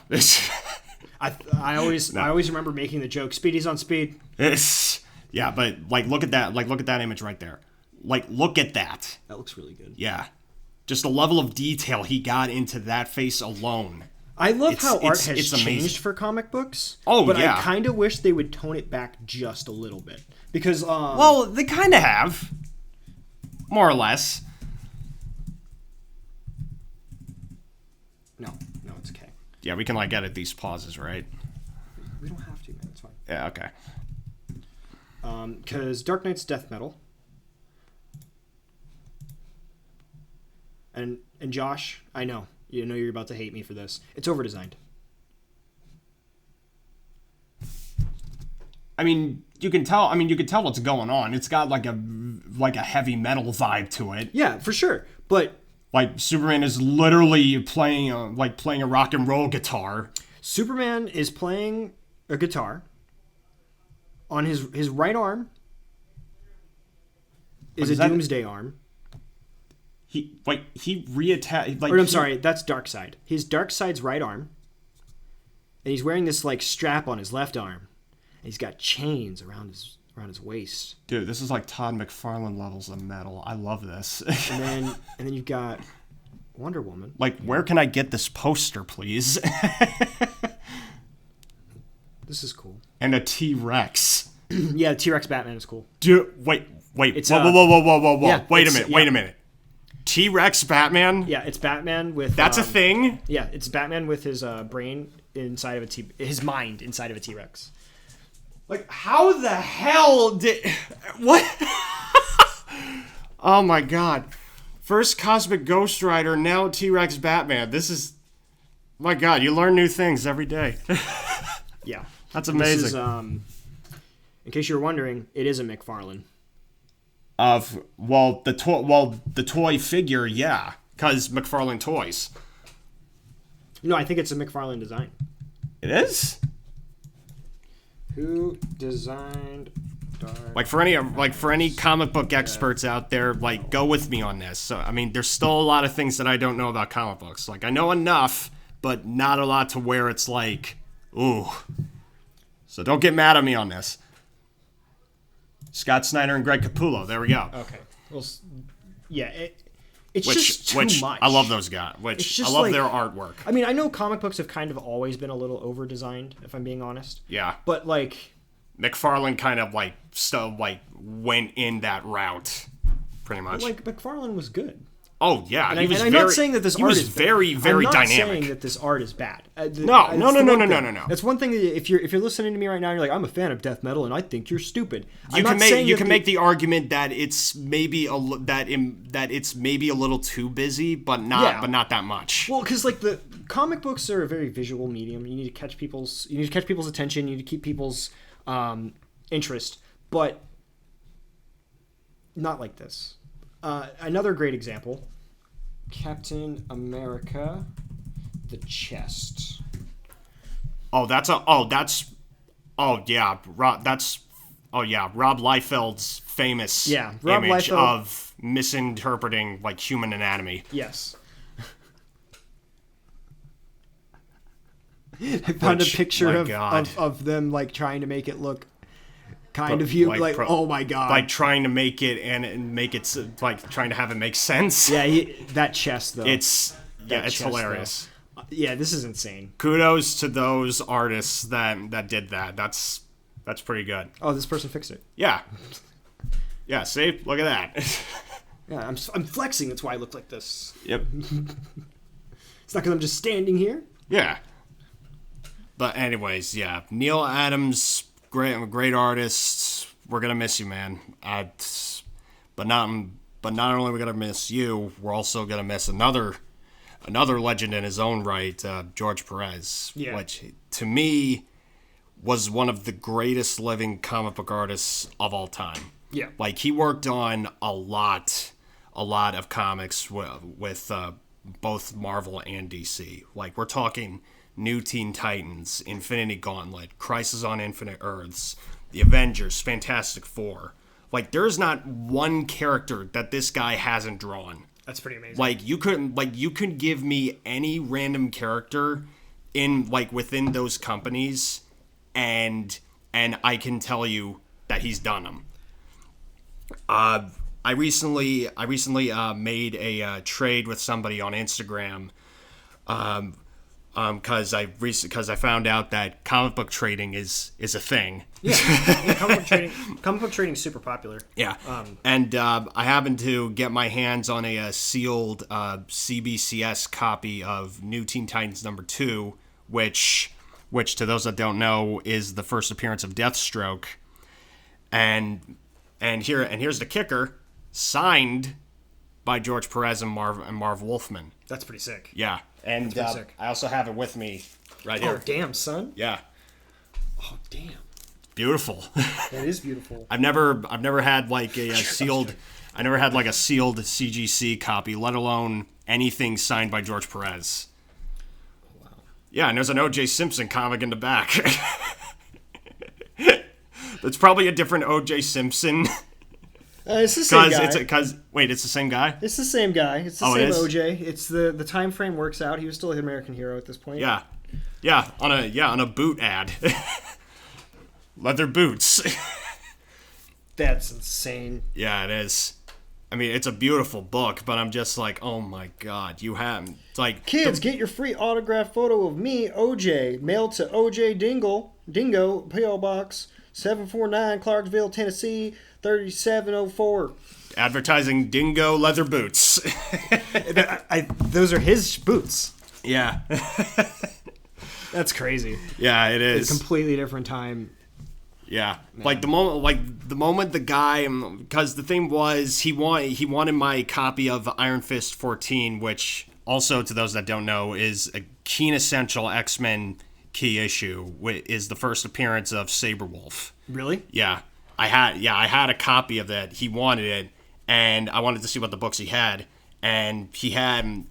I always remember making the joke, Speedy's on Speed. Yeah, but like look at that image right there. Like look at that. That looks really good. Yeah. Just the level of detail he got into that face alone. I love how art has changed for comic books. Oh, but yeah. I kind of wish they would tone it back just a little bit. Because, well, they kind of have. More or less. No, it's okay. Yeah, we can, like, edit these pauses, right? We don't have to, man. It's fine. Yeah, okay. Because Dark Knight's death metal. And Josh, I know you're about to hate me for this. It's over-designed. I mean, you can tell what's going on. It's got like a heavy metal vibe to it. Yeah, for sure. But like Superman is literally playing a rock and roll guitar. Superman is playing a guitar on his right arm is a Doomsday arm. He reattached. I'm sorry, that's Darkseid. His Darkseid's right arm, and he's wearing this like strap on his left arm, and he's got chains around his waist. Dude, this is like Todd McFarlane levels of metal. I love this. and then you've got Wonder Woman. Like, where can I get this poster, please? This is cool. And a T-Rex. Yeah, T-Rex Batman is cool. Dude, wait. It's, whoa. Yeah, wait a minute. T-Rex Batman? Yeah, it's Batman with... That's a thing? Yeah, it's Batman with his brain inside of his mind inside of a T-Rex. Like, how the hell did... What? Oh my god. First Cosmic Ghost Rider, now T-Rex Batman. This is... My god, you learn new things every day. Yeah. That's amazing. This is, in case you were wondering, it is a McFarlane. The toy figure, yeah, because McFarlane Toys. No, I think it's a McFarlane design. It is? Who designed Dark? Like for any comic book experts out there, like go with me on this. So I mean, there's still a lot of things that I don't know about comic books. Like I know enough, but not a lot to where it's like, ooh. So don't get mad at me on this. Scott Snyder and Greg Capullo. There we go. Okay. Well, yeah, it's just too much. I love those guys. I love their artwork. I mean, I know comic books have kind of always been a little over-designed, if I'm being honest. Yeah. But, like... McFarlane kind of, went in that route, pretty much. Like, McFarlane was good. Oh yeah, I'm not saying that this art is very dynamic. I'm not saying that this art is bad. No. That's one thing. That if you're listening to me right now, and you're like, I'm a fan of death metal, and I think you're stupid. You can make the argument that it's maybe a little too busy, but not that much. Well, because like the comic books are a very visual medium. You need to catch people's attention. You need to keep people's interest, but not like this. Another great example, Captain America, the chest. Rob Liefeld's famous image of misinterpreting like human anatomy. Yes. I found a picture of them like trying to make it look kind of human, oh my god, like trying to make it and make it like trying to have it make sense. Yeah, that chest though. It's hilarious. Yeah, this is insane. Kudos to those artists that did that. That's pretty good. Oh, this person fixed it. Yeah. Yeah. See, look at that. Yeah, I'm flexing. That's why I look like this. Yep. It's not because I'm just standing here. Yeah. But anyways, yeah, Neal Adams. Great artist. We're gonna miss you, man. But not only are we gonna miss you, we're also gonna miss another legend in his own right, George Perez, which to me was one of the greatest living comic book artists of all time. Yeah, like he worked on a lot of comics with both Marvel and DC. Like we're talking New Teen Titans, Infinity Gauntlet, Crisis on Infinite Earths, The Avengers, Fantastic Four. Like, there's not one character that this guy hasn't drawn. That's pretty amazing. Like, you could give me any random character within those companies, and I can tell you that he's done them. I recently made a trade with somebody on Instagram. Because I found out that comic book trading is a thing. Yeah, comic book trading is super popular. Yeah, and I happened to get my hands on a sealed CBCS copy of New Teen Titans #2, which to those that don't know is the first appearance of Deathstroke, and here's the kicker: signed by George Perez and Marv Wolfman. That's pretty sick. Yeah. And I also have it with me right here. Oh, damn, son. Yeah. Oh, damn. Beautiful. That is beautiful. I've never had like a sealed CGC copy, let alone anything signed by George Perez. Oh, wow. Yeah, and there's an O.J. Simpson comic in the back. That's probably a different O.J. Simpson. It's the same guy. It's the same guy? It's the same guy. It's the same OJ. It's the time frame works out. He was still an American hero at this point. Yeah. Yeah, on a boot ad. Leather boots. That's insane. Yeah, it is. I mean, it's a beautiful book, but I'm just like, oh my god, you have kids, get your free autographed photo of me, OJ, mailed to OJ Dingo, P.O. Box 749, Clarksville, Tennessee 3704. Advertising Dingo leather boots. Those are his boots. Yeah. That's crazy. Yeah, it is. It's a completely different time. Yeah, man. the moment the guy, because the thing was he wanted my copy of Iron Fist 14, which also to those that don't know is a quintessential X-Men key issue. Is the first appearance of Saberwolf. Really? Yeah, I had a copy of that. He wanted it, and I wanted to see what the books he had, and he had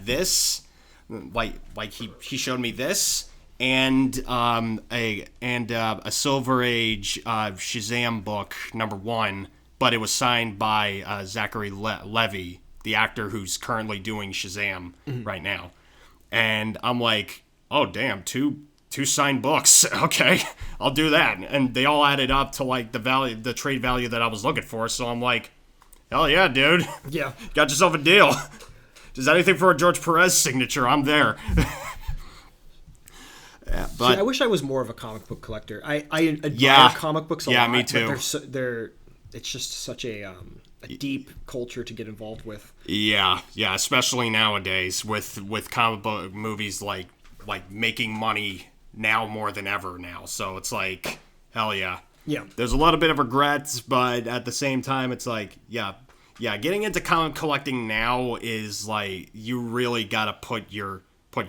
this, he showed me this. And a Silver Age Shazam book #1, but it was signed by Zachary Levi, the actor who's currently doing Shazam right now. And I'm like, oh damn, two signed books. Okay, I'll do that. And they all added up to like the trade value that I was looking for. So I'm like, hell yeah, dude. Yeah, got yourself a deal. Does anything for a George Perez signature? I'm there. Yeah, but see, I wish I was more of a comic book collector. I admire comic books a lot. Yeah, me too. But it's just such a deep culture to get involved with. Yeah, especially nowadays with comic book movies like making money now more than ever now. So it's like, hell yeah. Yeah. There's a lot of bit of regrets, but at the same time, it's like, yeah, getting into comic collecting now is like, you really gotta put your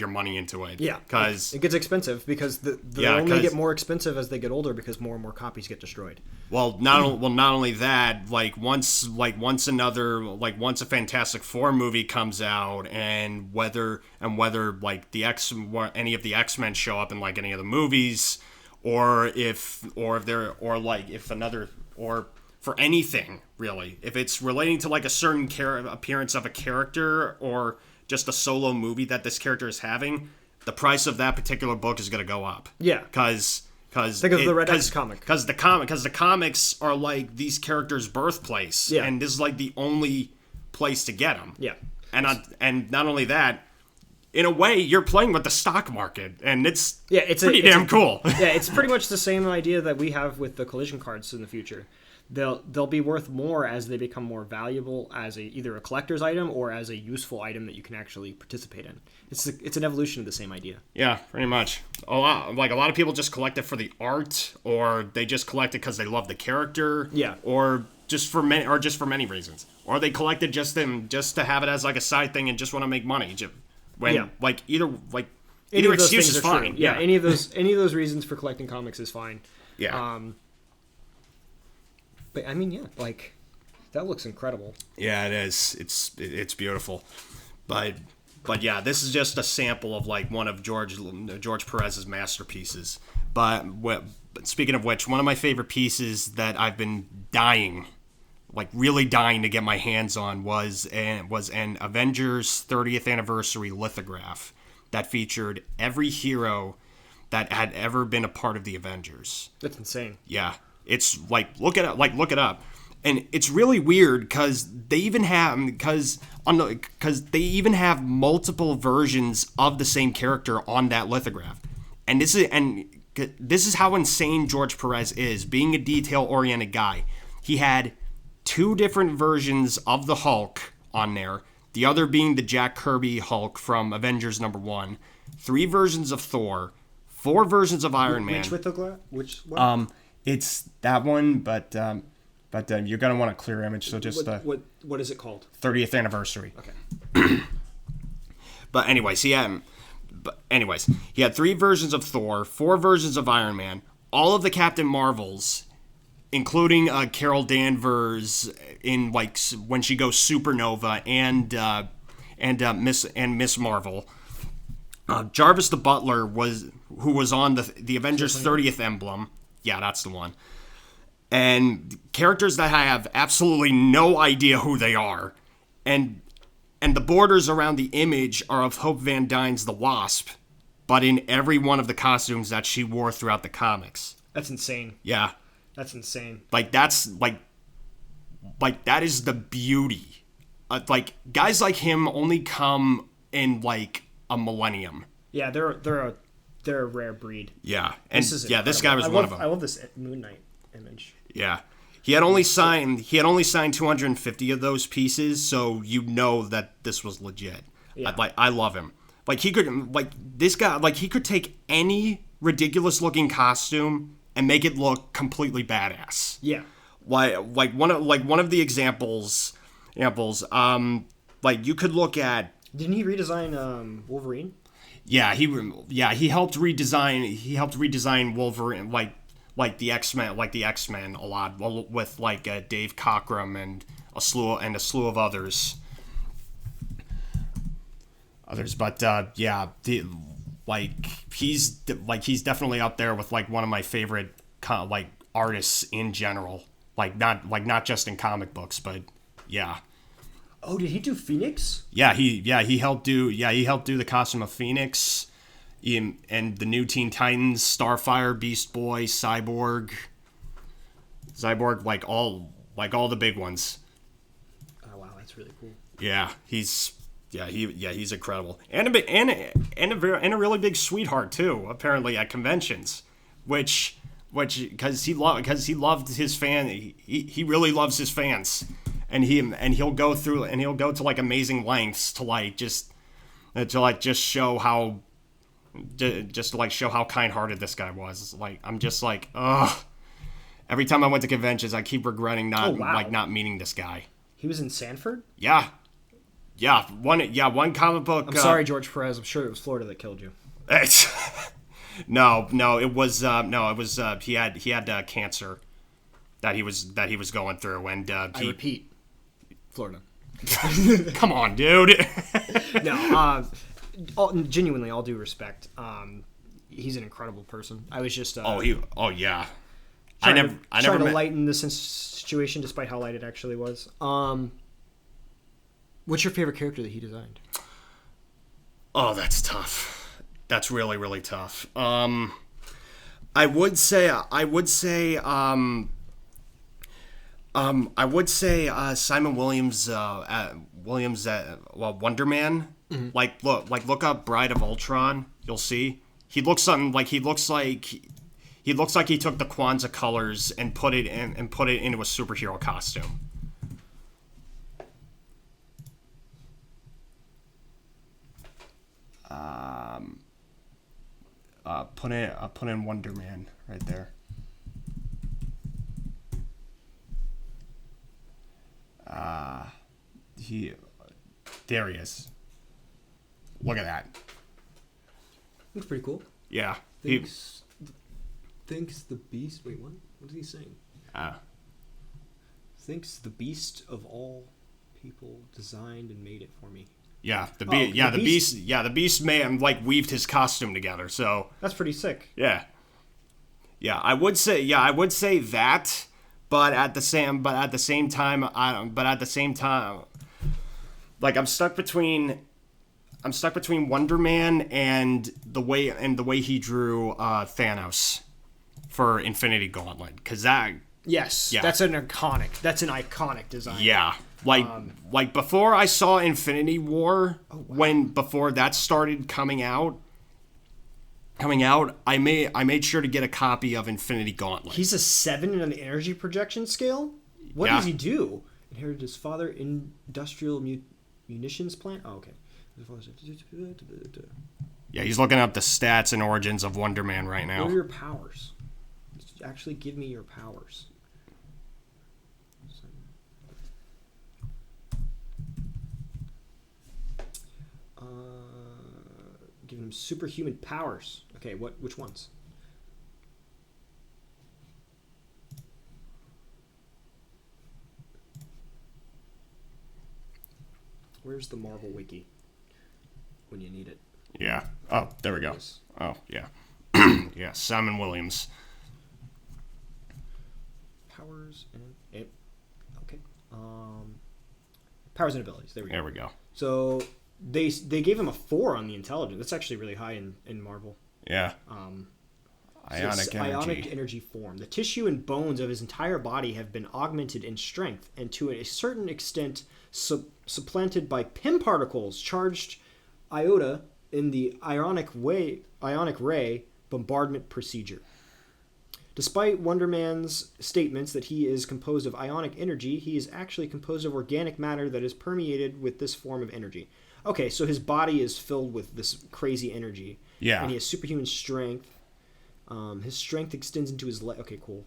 money into it. Yeah, because it gets expensive because they only get more expensive as they get older because more and more copies get destroyed. Well, not only that, once a Fantastic Four movie comes out, and whether like any of the X-Men show up in like any of the movies, or for anything really, if it's relating to like a certain appearance of a character or just a solo movie that this character is having, the price of that particular book is going to go up. Yeah, because think of the Red X comic. Because the comics are like these characters' birthplace, and this is like the only place to get them. Yeah, and not only that, in a way, you're playing with the stock market, and it's pretty damn cool. Yeah, it's pretty much the same idea that we have with the collision cards in the future. They'll be worth more as they become more valuable as either a collector's item or as a useful item that you can actually participate in. It's an evolution of the same idea. Yeah, pretty much. A lot of people just collect it for the art, or they just collect it because they love the character. Yeah. Or just for many reasons, or they collect it just to have it as like a side thing and just want to make money. Either excuse is fine. Yeah, any of those reasons for collecting comics is fine. Yeah. But I mean, that looks incredible. Yeah, it is. It's beautiful. But yeah, this is just a sample of like one of George Perez's masterpieces. But speaking of which, one of my favorite pieces that I've been really dying to get my hands on was an Avengers 30th anniversary lithograph that featured every hero that had ever been a part of the Avengers. That's insane. Yeah. It's look it up, and it's really weird because they even have multiple versions of the same character on that lithograph, and this is how insane George Perez is, being a detail-oriented guy. He had 2 different versions of the Hulk on there, the other being the Jack Kirby Hulk from Avengers #1, 3 versions of Thor, 4 versions of Iron Man. Which one? It's that one, but you're gonna want a clear image. So just what is it called? 30th anniversary. Okay. But anyways, he had 3 versions of Thor, 4 versions of Iron Man, all of the Captain Marvels, including Carol Danvers in when she goes supernova, and Miss Marvel. Jarvis the Butler who was on the Avengers 30th emblem. Yeah, that's the one. And characters that I have absolutely no idea who they are. And the borders around the image are of Hope Van Dyne's The Wasp, but in every one of the costumes that she wore throughout the comics. That's insane. Yeah. That's insane. That is the beauty. Guys like him only come in a millennium. Yeah, they're a rare breed. Yeah, and this guy was one of them. I love this Moon Knight image. Yeah, he had only signed 250 of those pieces, so you know that this was legit. Yeah. I love him. He could take any ridiculous looking costume and make it look completely badass. Yeah, one of the examples. You could look at. Didn't he redesign Wolverine? Yeah, he helped redesign Wolverine, like the X-Men a lot, with Dave Cockrum and a slew of others. But he's definitely up there with one of my favorite artists in general. Not just in comic books, but yeah. Oh, did he do Phoenix? Yeah, he helped do the costume of Phoenix, and the new Teen Titans, Starfire, Beast Boy, Cyborg, all the big ones. Oh wow, that's really cool. Yeah, he's incredible, and a really big sweetheart too. Apparently at conventions, because he loved his fan. He really loves his fans. and he'll go to like amazing lengths to like just show how kind-hearted this guy was. Like, I'm just like, ugh. Every time I went to conventions, I keep regretting not meeting this guy. He was in Sanford? Yeah. One comic book. I'm sorry, George Perez. I'm sure it was Florida that killed you. No, it was he had cancer that he was going through, and I repeat, Florida. Come on, dude. No, genuinely, all due respect. He's an incredible person. I was just yeah. I never to lighten the situation, despite how light it actually was. What's your favorite character that he designed? Oh, that's tough. That's really, really tough. I would say Simon Williams. Wonder Man. Mm-hmm. Look up Bride of Ultron. You'll see he looks like he took the Kwanzaa colors and put it into a superhero costume. Put in Wonder Man right there. There he is. Look at that. Looks pretty cool. Yeah. Thinks the beast. Wait, what? What is he saying? Thinks the beast of all people designed and made it for me. Yeah, the beast. Yeah, the beast may have weaved his costume together. So that's pretty sick. Yeah. I would say that, but at the same time, like I'm stuck between Wonder Man and the way he drew Thanos for Infinity Gauntlet, because that's an iconic design. Yeah. Like before I saw Infinity War, before that started coming out, I made sure to get a copy of Infinity Gauntlet. He's a 7 in an energy projection scale? What does he do? Inherited his father industrial munitions plant? Oh, okay. Yeah, he's looking up the stats and origins of Wonder Man right now. What are your powers? Actually give me your powers. Give him superhuman powers. Okay, which ones? Where's the Marvel Wiki when you need it? Yeah. Oh, there we go. Yes. Oh, yeah. Yeah, Simon Williams. Powers and okay. Powers and abilities. There we go. So they gave him a 4 on the intelligence. That's actually really high in Marvel. Yeah. Ionic energy form. The tissue and bones of his entire body have been augmented in strength and to a certain extent supplanted by PIM particles charged iota in the ionic ray bombardment procedure. Despite Wonder Man's statements that he is composed of ionic energy, he is actually composed of organic matter that is permeated with this form of energy. Okay, so his body is filled with this crazy energy. Yeah. And he has superhuman strength. His strength extends into his leg. Okay, cool.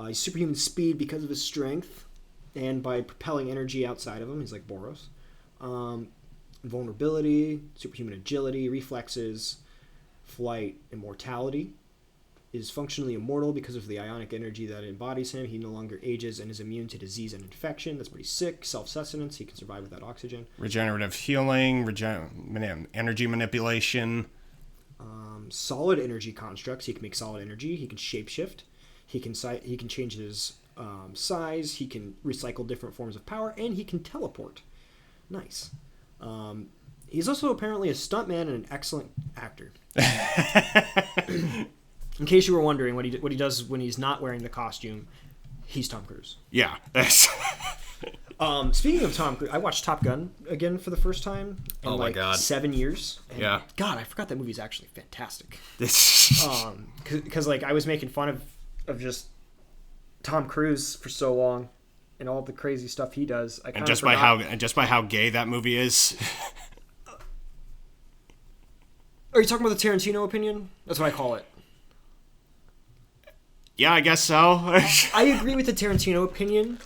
He's superhuman speed because of his strength and by propelling energy outside of him. He's like Boros. Vulnerability, superhuman agility, reflexes, flight, immortality. Is functionally immortal because of the ionic energy that embodies him. He no longer ages and is immune to disease and infection. That's pretty sick. Self-sustenance. He can survive without oxygen. Regenerative healing. Energy manipulation. Solid energy constructs. He can make solid energy. He can shapeshift. He can change his size. He can recycle different forms of power. And he can teleport. Nice. He's also apparently a stuntman and an excellent actor. In case you were wondering what he does when he's not wearing the costume, he's Tom Cruise. Yeah. Speaking of Tom Cruise, I watched Top Gun again for the first time in 7 years. And yeah. God, I forgot that movie's actually fantastic. Because I was making fun of just Tom Cruise for so long. and all the crazy stuff he does. And just by how gay that movie is. Are you talking about the Tarantino opinion? That's what I call it. Yeah, I guess so. I agree with the Tarantino opinion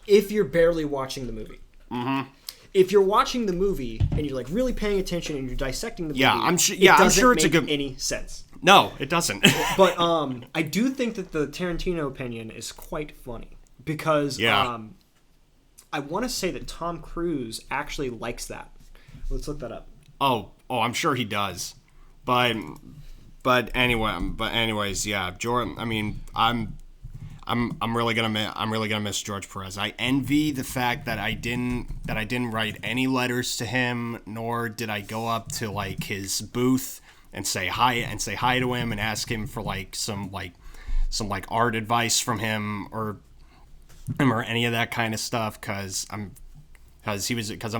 if you're barely watching the movie. Mm-hmm. If you're watching the movie and you're like really paying attention and you're dissecting the movie, I'm sure it's any sense. No, it doesn't. But I do think that the Tarantino opinion is quite funny because I want to say that Tom Cruise actually likes that. Let's look that up. Oh, I'm sure he does. But anyways, yeah, Jordan. I mean, I'm really gonna miss George Perez. I envy the fact that I didn't write any letters to him, nor did I go up to like his booth and say hi to him and ask him for some art advice from him or any of that kind of stuff. Because I'm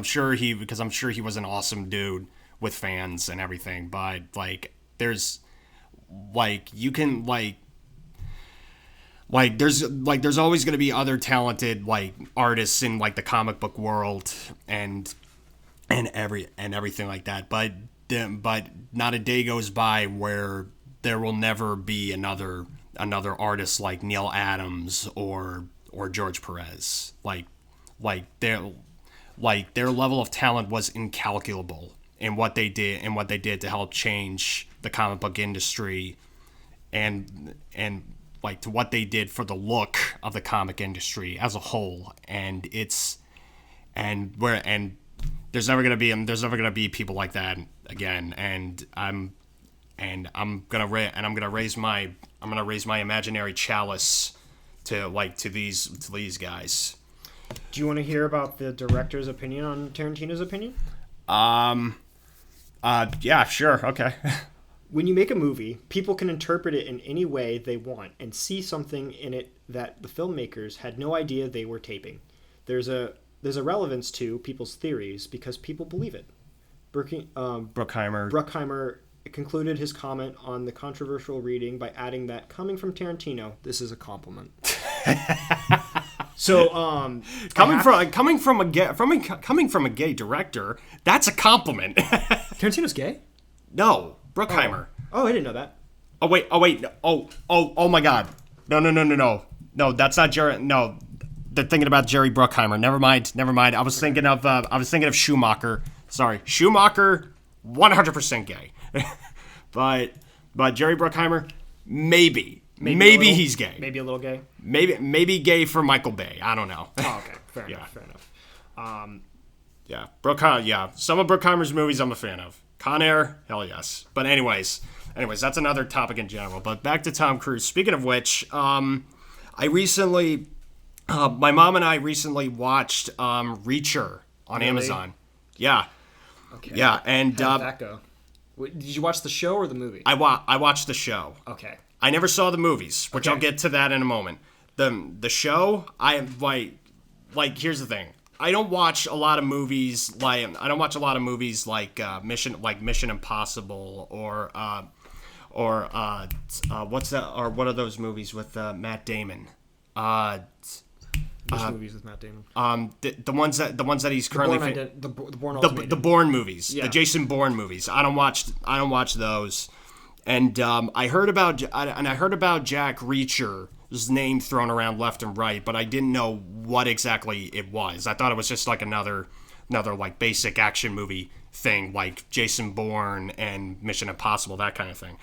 sure he was an awesome dude with fans and everything. But like there's always going to be other talented like artists in like the comic book world and everything like that, but not a day goes by where there will never be another artist like Neal Adams or George Perez. Their level of talent was incalculable in what they did to help change the comic book industry and like to what they did for the look of the comic industry as a whole. And there's never gonna be people like that again. And I'm gonna raise my imaginary chalice to these guys. Do you want to hear about the director's opinion on Tarantino's opinion? Yeah, sure, okay. When you make a movie, people can interpret it in any way they want and see something in it that the filmmakers had no idea they were taping. There's a relevance to people's theories because people believe it. Bruckheimer concluded his comment on the controversial reading by adding that coming from Tarantino, this is a compliment. So, coming from a gay director, that's a compliment. Tarantino's gay? No, Bruckheimer. Oh, I didn't know that. Oh wait. Oh my God. No. No, that's not Jerry. No, they're thinking about Jerry Bruckheimer. Never mind. I was thinking of Schumacher. Sorry, Schumacher, 100% gay. but Jerry Bruckheimer, maybe he's gay. Maybe a little gay. Maybe gay for Michael Bay. I don't know. Oh, okay. Fair enough. Yeah, Bruckheimer. Yeah, some of Bruckheimer's movies I'm a fan of. Con Air, hell yes. But anyways, that's another topic in general. But back to Tom Cruise. Speaking of which, my mom and I recently watched Reacher on Amazon. Yeah. Okay. Yeah, and how did that go? Did you watch the show or the movie? I watched the show. Okay. I never saw the movies, which I'll get to that in a moment. The show, here's the thing. I don't watch a lot of movies like Mission Impossible or what's that, or what are those movies with Matt Damon? Which movies with Matt Damon? The ones that he's currently the Bourne the Bourne movies, yeah. The Jason Bourne movies. I don't watch those. And I heard about Jack Reacher's name thrown around left and right, but I didn't know what exactly it was. I thought it was just like another like basic action movie thing, like Jason Bourne and Mission Impossible, that kind of thing.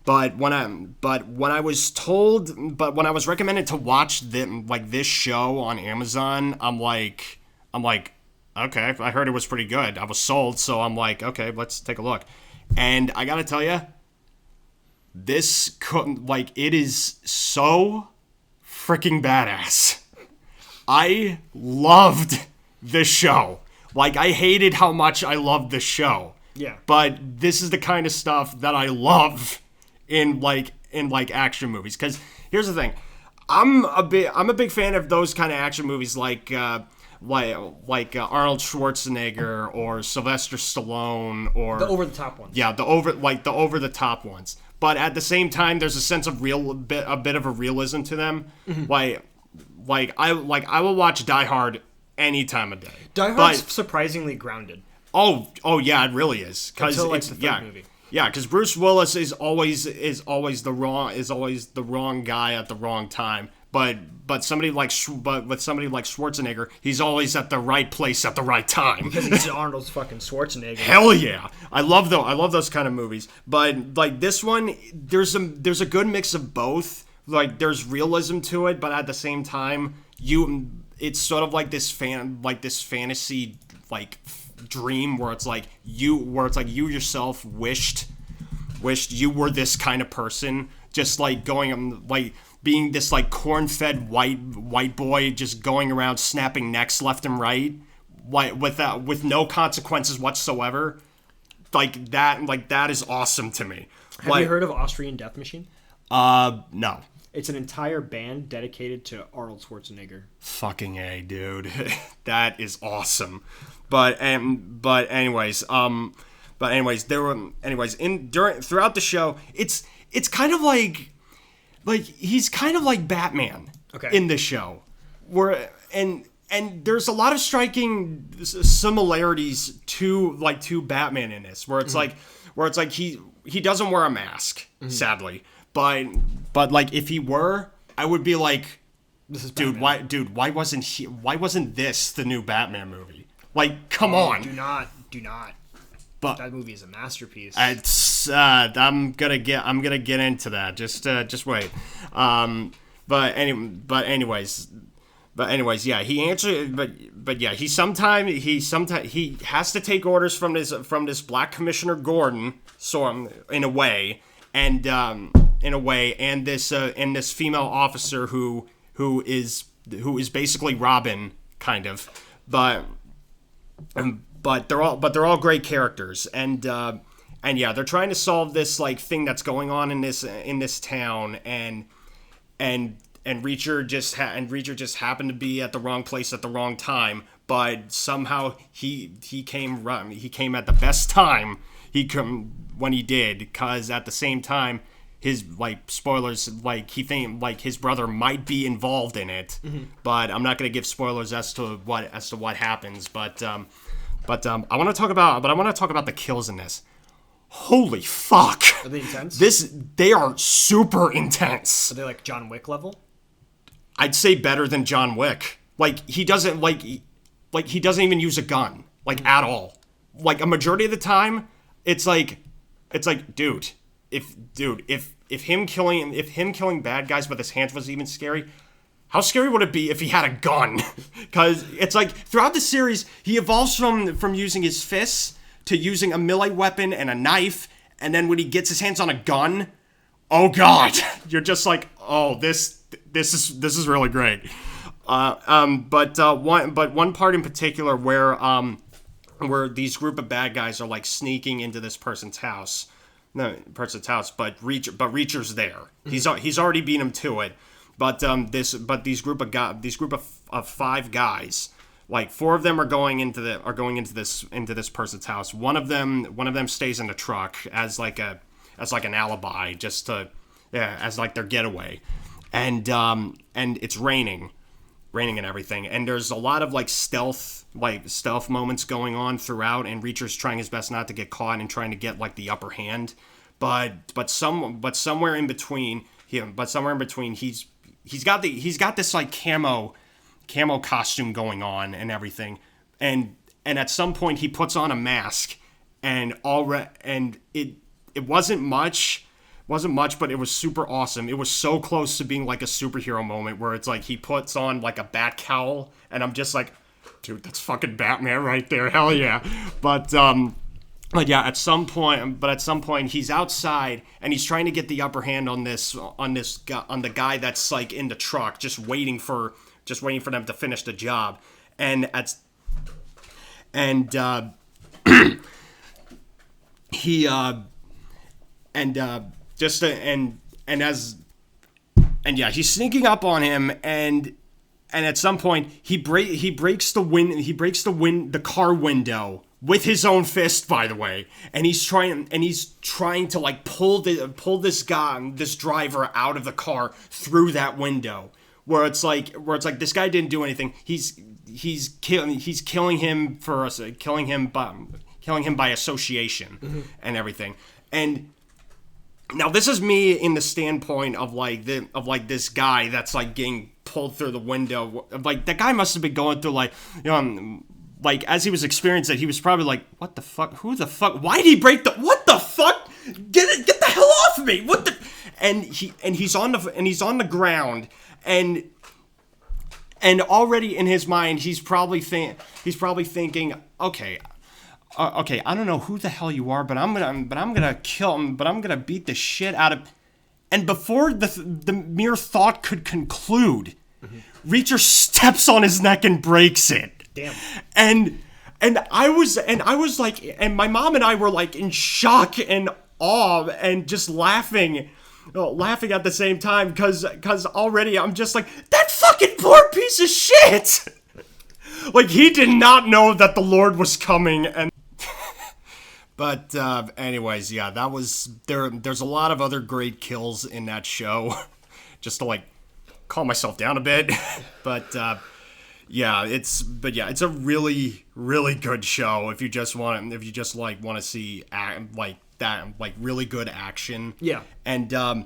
But when I was recommended to watch this show on Amazon, I'm like, okay, I heard it was pretty good. I was sold, so I'm like, okay, let's take a look. And I gotta tell you, it is so freaking badass. I loved this show. I hated how much I loved the show. Yeah. But this is the kind of stuff that I love in action movies. Because here's the thing, I'm a big fan of those kind of action movies like Arnold Schwarzenegger or Sylvester Stallone or the over the top ones. Yeah, the over the top ones. But at the same time, there's a sense of a bit of a realism to them. Mm-hmm. I will watch Die Hard any time of day. Die Hard's surprisingly grounded. Oh yeah, it really is. Because the third movie. Yeah, because Bruce Willis is always the wrong guy at the wrong time. But with somebody like Schwarzenegger, he's always at the right place at the right time. Because he's Arnold's fucking Schwarzenegger. Hell yeah, I love those kind of movies. But like this one, there's a good mix of both. Like there's realism to it, but at the same time, it's sort of like this fantasy like dream where it's like you yourself wished you were this kind of person, just like going like being this like corn-fed white boy just going around snapping necks left and right with no consequences whatsoever. Like that is awesome to me. Have you heard of Austrian Death Machine? No. It's an entire band dedicated to Arnold Schwarzenegger. Fucking A, dude. That is awesome. But anyways, throughout the show, it's kind of like he's kind of like Batman in the show. And there's a lot of striking similarities to Batman in this, where it's like he doesn't wear a mask, sadly. But like if he were, I would be like, this is Batman. Why wasn't this the new Batman movie? Like, come on. Do not. But that movie is a masterpiece. It's I'm gonna get into that. Just wait. But anyways, yeah. He answered. But yeah. He sometimes he has to take orders from this Black Commissioner Gordon. So in a way, and this female officer who is basically Robin, kind of, but they're all great characters, and yeah, they're trying to solve this like thing that's going on in this town, and Reacher just happened to be at the wrong place at the wrong time, but somehow he came at the best time when he did, because at the same time, his spoilers, he think his brother might be involved in it, but I'm not going to give spoilers as to what happens. But I want to talk about the kills in this. Holy fuck! Are they intense? They are super intense. Are they like John Wick level? I'd say better than John Wick. He doesn't he doesn't even use a gun at all. Like a majority of the time, it's like dude. If him killing bad guys with his hands was even scary, how scary would it be if he had a gun? Because it's like throughout the series, he evolves from using his fists to using a melee weapon and a knife, and then when he gets his hands on a gun, oh god, you're just like, oh, this is really great. But one part in particular where these group of bad guys are sneaking into this person's house. But Reacher's there. He's already beat him to it. But these group of 5 guys, 4 of them are going into this person's house. One of them stays in the truck as an alibi, just to as their getaway. And it's raining and everything. And there's a lot of stealth moments going on throughout, and Reacher's trying his best not to get caught and trying to get the upper hand. But somewhere in between he's got this camo costume going on and everything. And at some point he puts on a mask, and it wasn't much, but it was super awesome. It was so close to being a superhero moment where it's he puts on a bat cowl, and I'm just like, dude, that's fucking Batman right there. Hell yeah. But yeah, at some point he's outside and he's trying to get the upper hand on the guy that's in the truck, just waiting for them to finish the job. And he's sneaking up on him, and at some point he breaks the car window with his own fist, by the way, and he's trying to pull this driver out of the car through that window, where it's like this guy didn't do anything. He's killing him killing him by association and everything. And now this is me in the standpoint of this guy that's like getting pulled through the window. Like that guy must have been going through like as he was experiencing it, he was probably like, what the fuck? Who the fuck? Why did he break what the fuck? Get the hell off me! What the? And he's on the ground and already in his mind he's probably thinking, okay, I don't know who the hell you are, but I'm gonna kill him, but I'm gonna beat the shit out of. And before the mere thought could conclude, Reacher steps on his neck and breaks it. Damn. And I was like, and my mom and I were like in shock and awe and just laughing at the same time because already I'm just like, that fucking poor piece of shit. Like he did not know that the Lord was coming. And but anyways, yeah, that was there's a lot of other great kills in that show. Just to like calm myself down a bit. But yeah, it's a really, really good show if you just want to see really good action. Yeah. And I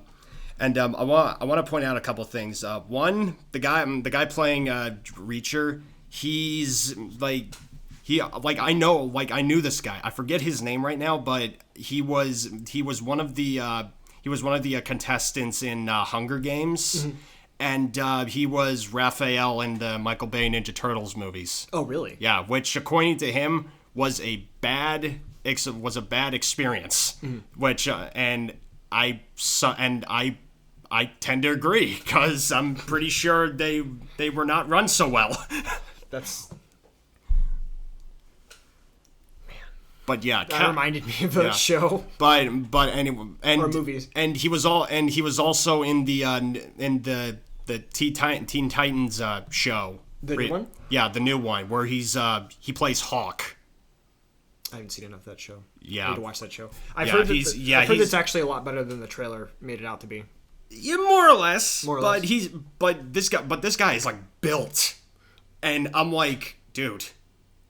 want to point out a couple things. One, the guy playing Reacher, he's I knew this guy. I forget his name right now, but he was one of the contestants in Hunger Games. Mm-hmm. And he was Raphael in the Michael Bay Ninja Turtles movies. Oh, really? Yeah, which according to him was a bad experience. Mm-hmm. Which I tend to agree because I'm pretty sure they were not run so well. That's. But yeah, that reminded me of that show. But anyway, or movies. And he was also in the Teen Titans show. The new one? Yeah, the new one where he plays Hawk. I haven't seen enough of that show. Yeah, I need to watch that show. I've heard it's actually a lot better than the trailer made it out to be. Yeah, more or less. But this guy is like built, and I'm like, dude,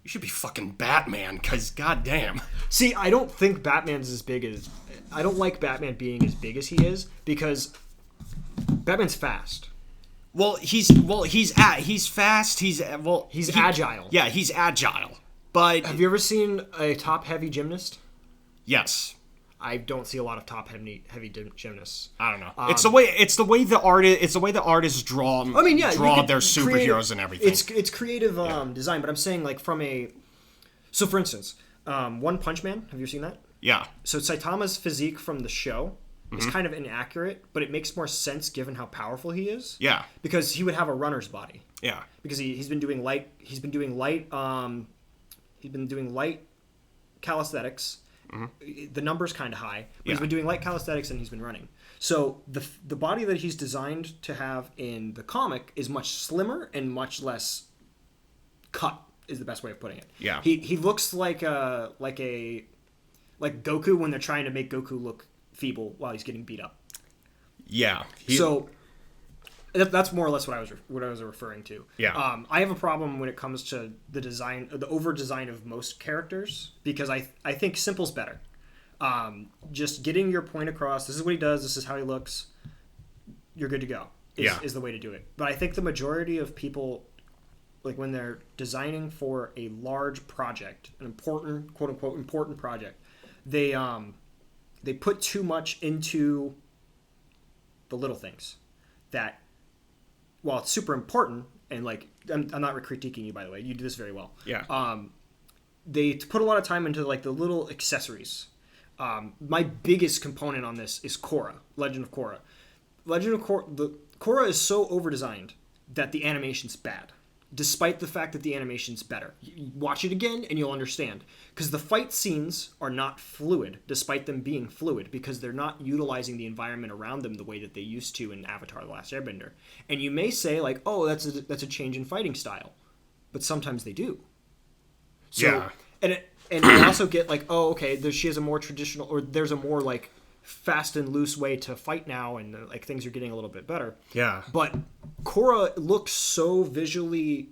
you should be fucking Batman, because goddamn. See, I don't think Batman's as big as... I don't like Batman being as big as he is, because Batman's fast. He's fast. He's agile. Yeah, he's agile. But have you ever seen a top-heavy gymnast? Yes. I don't see a lot of top-heavy gymnasts. I don't know. It's the way the artists draw. I mean, yeah, draw their superheroes and everything. It's creative design, but I'm saying like from a. So for instance, One Punch Man. Have you seen that? Yeah. So Saitama's physique from the show is kind of inaccurate, but it makes more sense given how powerful he is. Yeah. Because he would have a runner's body. Yeah. Because he's been doing light calisthenics. Mm-hmm. The number's kind of high, but he's been doing light calisthenics and he's been running. So the body that he's designed to have in the comic is much slimmer and much less cut, is the best way of putting it. Yeah. He looks like Goku when they're trying to make Goku look feeble while he's getting beat up. Yeah. So that's more or less what I was referring to. Yeah. I have a problem when it comes to the design, the over design of most characters, because I think simple's better. Just getting your point across. This is what he does. This is how he looks. You're good to go. Is the way to do it. But I think the majority of people, like when they're designing for a large project, an important, quote unquote, important project, they put too much into the little things that. While it's super important, and like I'm not critiquing you, by the way, you do this very well. Yeah. They put a lot of time into like the little accessories. My biggest component on this is Korra, Legend of Korra. Korra is so over designed that the animation's bad, despite the fact that the animation's better. You watch it again and you'll understand, because the fight scenes are not fluid, despite them being fluid, because they're not utilizing the environment around them the way that they used to in Avatar: The Last Airbender. And you may say like, oh, that's a change in fighting style, but sometimes they do. So, yeah. And I also get like, oh, okay, she has a more traditional, or there's a more like fast and loose way to fight now, and like things are getting a little bit better. Yeah. But Korra looks so visually.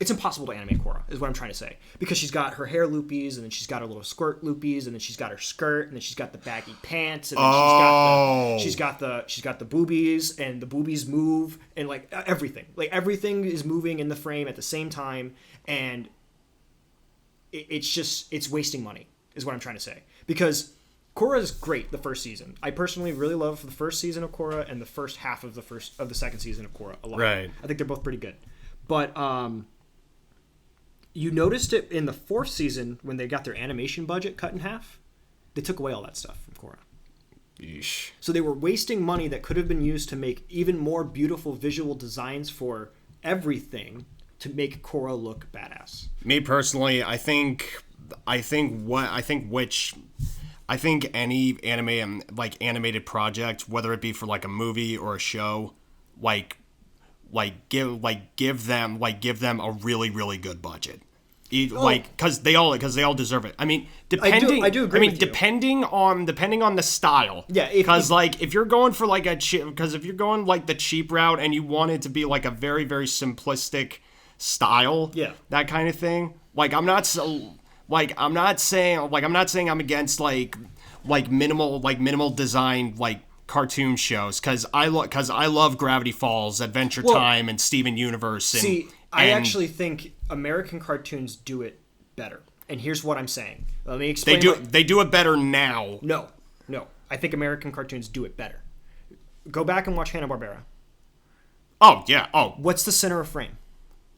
It's impossible to animate Korra, is what I'm trying to say, because she's got her hair loopies, and then she's got her little skirt loopies, and then she's got her skirt, and then she's got the baggy pants, and then she's got the boobies, and the boobies move, and like everything is moving in the frame at the same time, and it's wasting money, is what I'm trying to say, because Korra is great the first season. I personally really love the first season of Korra and the first half of the second season of Korra a lot. Right. I think they're both pretty good, but you noticed it in the fourth season when they got their animation budget cut in half. They took away all that stuff from Korra. Yeesh. So they were wasting money that could have been used to make even more beautiful visual designs for everything to make Korra look badass. Me personally, I think any animated project, whether it be for like a movie or a show, give them a really, really good budget. Because they all deserve it. I mean, I do agree with you. depending on the style. Yeah. Because if you're going for like if you're going like the cheap route and you want it to be like a very, very simplistic style. Yeah. That kind of thing. I'm not saying I'm against like minimal design cartoon shows, because I love Gravity Falls, Adventure Time, and Steven Universe. I actually think American cartoons do it better, and here's what I'm saying. Let me explain. They do it better now. No, I think American cartoons do it better. Go back and watch Hanna-Barbera. Oh yeah. Oh, what's the center of frame?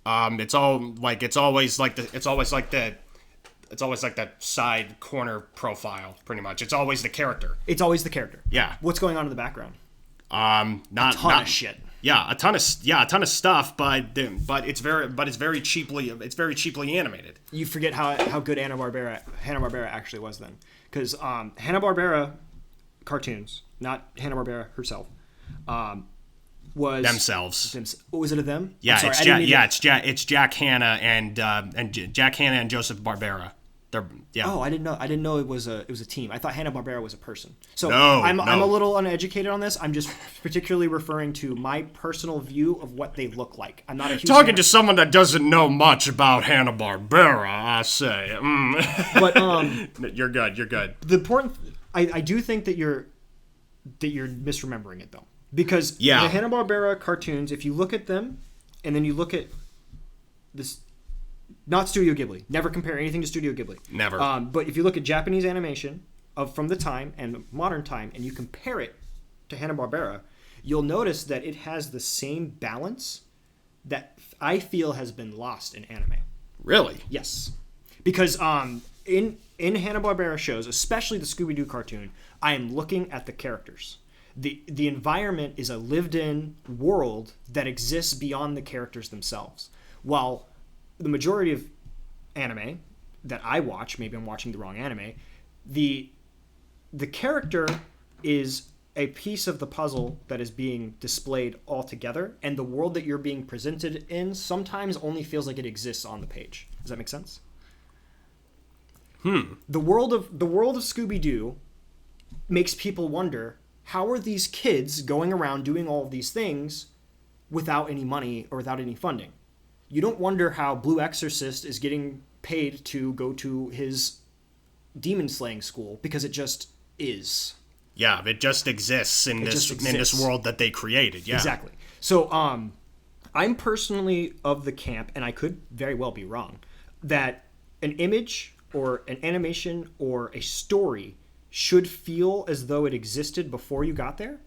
It's always like that side corner profile, pretty much. It's always the character. Yeah. What's going on in the background? A ton of shit. Yeah, a ton of stuff, but it's very cheaply animated. You forget how good Hanna-Barbera actually was then, because Hanna-Barbera cartoons, not Hanna-Barbera herself, was themselves. Was it a them? Yeah, it's Jack Hanna and Jack Hanna and Joseph Barbera. Oh, I didn't know it was a team. I thought Hanna-Barbera was a person. So no, I'm a little uneducated on this. I'm just particularly referring to my personal view of what they look like. I'm not a huge talking to someone that doesn't know much about Hanna-Barbera, I say. But you're good. The important, I do think that you're misremembering it though, because the Hanna-Barbera cartoons, if you look at them and then you look at this. Not Studio Ghibli. Never compare anything to Studio Ghibli. Never. But if you look at Japanese animation from the time and modern time, and you compare it to Hanna-Barbera, you'll notice that it has the same balance that I feel has been lost in anime. Really? Yes. Because in Hanna-Barbera shows, especially the Scooby-Doo cartoon, I am looking at the characters. The environment is a lived-in world that exists beyond the characters themselves. While the majority of anime that I watch, maybe I'm watching the wrong anime, the character is a piece of the puzzle that is being displayed all together, and the world that you're being presented in sometimes only feels like it exists on the page. Does that make sense? The world of Scooby-Doo makes people wonder, how are these kids going around doing all of these things without any money or without any funding? You don't wonder how Blue Exorcist is getting paid to go to his demon slaying school, because it just is. Yeah, it just exists in this world that they created. Yeah, exactly. So I'm personally of the camp, and I could very well be wrong, that an image or an animation or a story should feel as though it existed before you got there,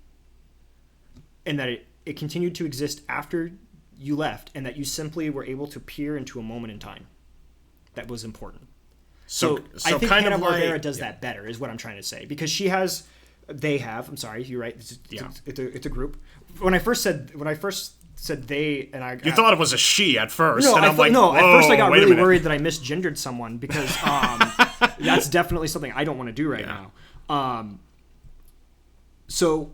and that it continued to exist after you left, and that you simply were able to peer into a moment in time that was important. So I think Hanna-Barbera does that better, is what I'm trying to say, because I'm sorry, you're right. It's a group. When I first said they, and I you thought it was a she at first. No, and at first I got really worried that I missed misgendered someone, because that's definitely something I don't want to do right now. So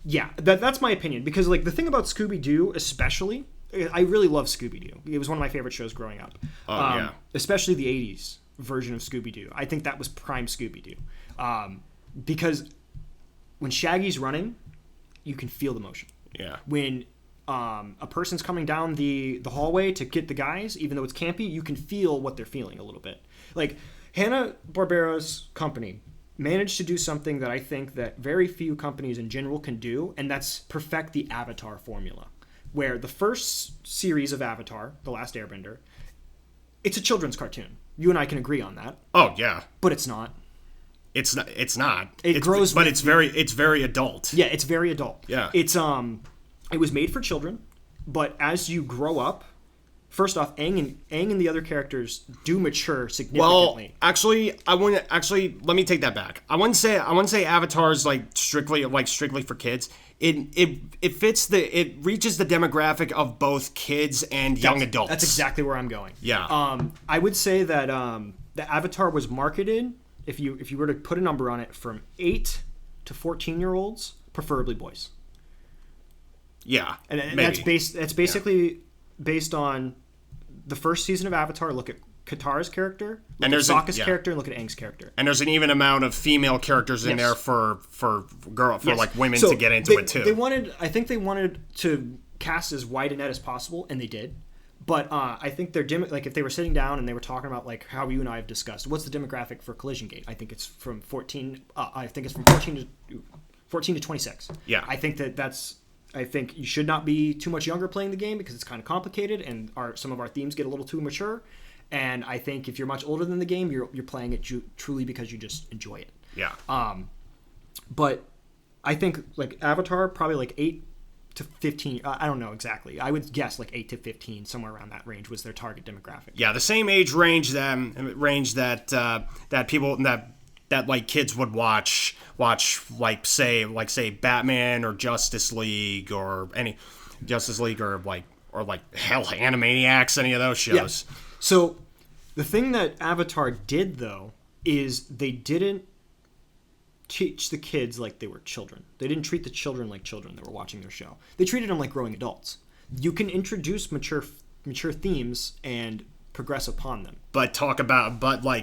yeah, that's my opinion, because like the thing about Scooby-Doo, especially, I really love Scooby-Doo. It was one of my favorite shows growing up. Especially the 80s version of Scooby-Doo. I think that was prime Scooby-Doo. Because when Shaggy's running, you can feel the motion. Yeah. When a person's coming down the hallway to get the guys, even though it's campy, you can feel what they're feeling a little bit. Like, Hanna-Barbera's company managed to do something that I think that very few companies in general can do, and that's perfect the Avatar formula. Where the first series of Avatar, The Last Airbender, it's a children's cartoon. You and I can agree on that. Oh, yeah. But it's not. It's not. It's not. It grows, but it's very adult. Yeah, it's very adult. Yeah. It was made for children, but as you grow up, first off, Aang and the other characters do mature significantly. Well, actually, let me take that back. I wouldn't say Avatar is strictly for kids. It reaches the demographic of both kids and young adults. That's exactly where I'm going. Yeah. I would say that the Avatar was marketed, if you were to put a number on it, from 8 to 14-year-olds, preferably boys. Yeah. And that's basically based on the first season of Avatar. Look at Katara's character, look at Sokka's character, and look at Aang's character. And there's an even amount of female characters in there for women to get into it too. I think they wanted to cast as wide a net as possible, and they did. But I think if they were sitting down and they were talking about how you and I have discussed, what's the demographic for Collision Gate? I think it's from 14. I think it's from 14 to 26. Yeah. I think you should not be too much younger playing the game because it's kind of complicated and some of our themes get a little too mature. And I think if you're much older than the game, you're playing it truly because you just enjoy it. Yeah. But I think Avatar, probably 8 to 15. I don't know exactly. I would guess 8 to 15, somewhere around that range was their target demographic. Yeah, the same age range that people that kids would watch say Batman or Justice League or hell, Animaniacs, any of those shows. Yeah. So the thing that Avatar did though is they didn't teach the kids like they were children. They didn't treat the children like children that were watching their show. They treated them like growing adults. You can introduce mature themes and progress upon them, but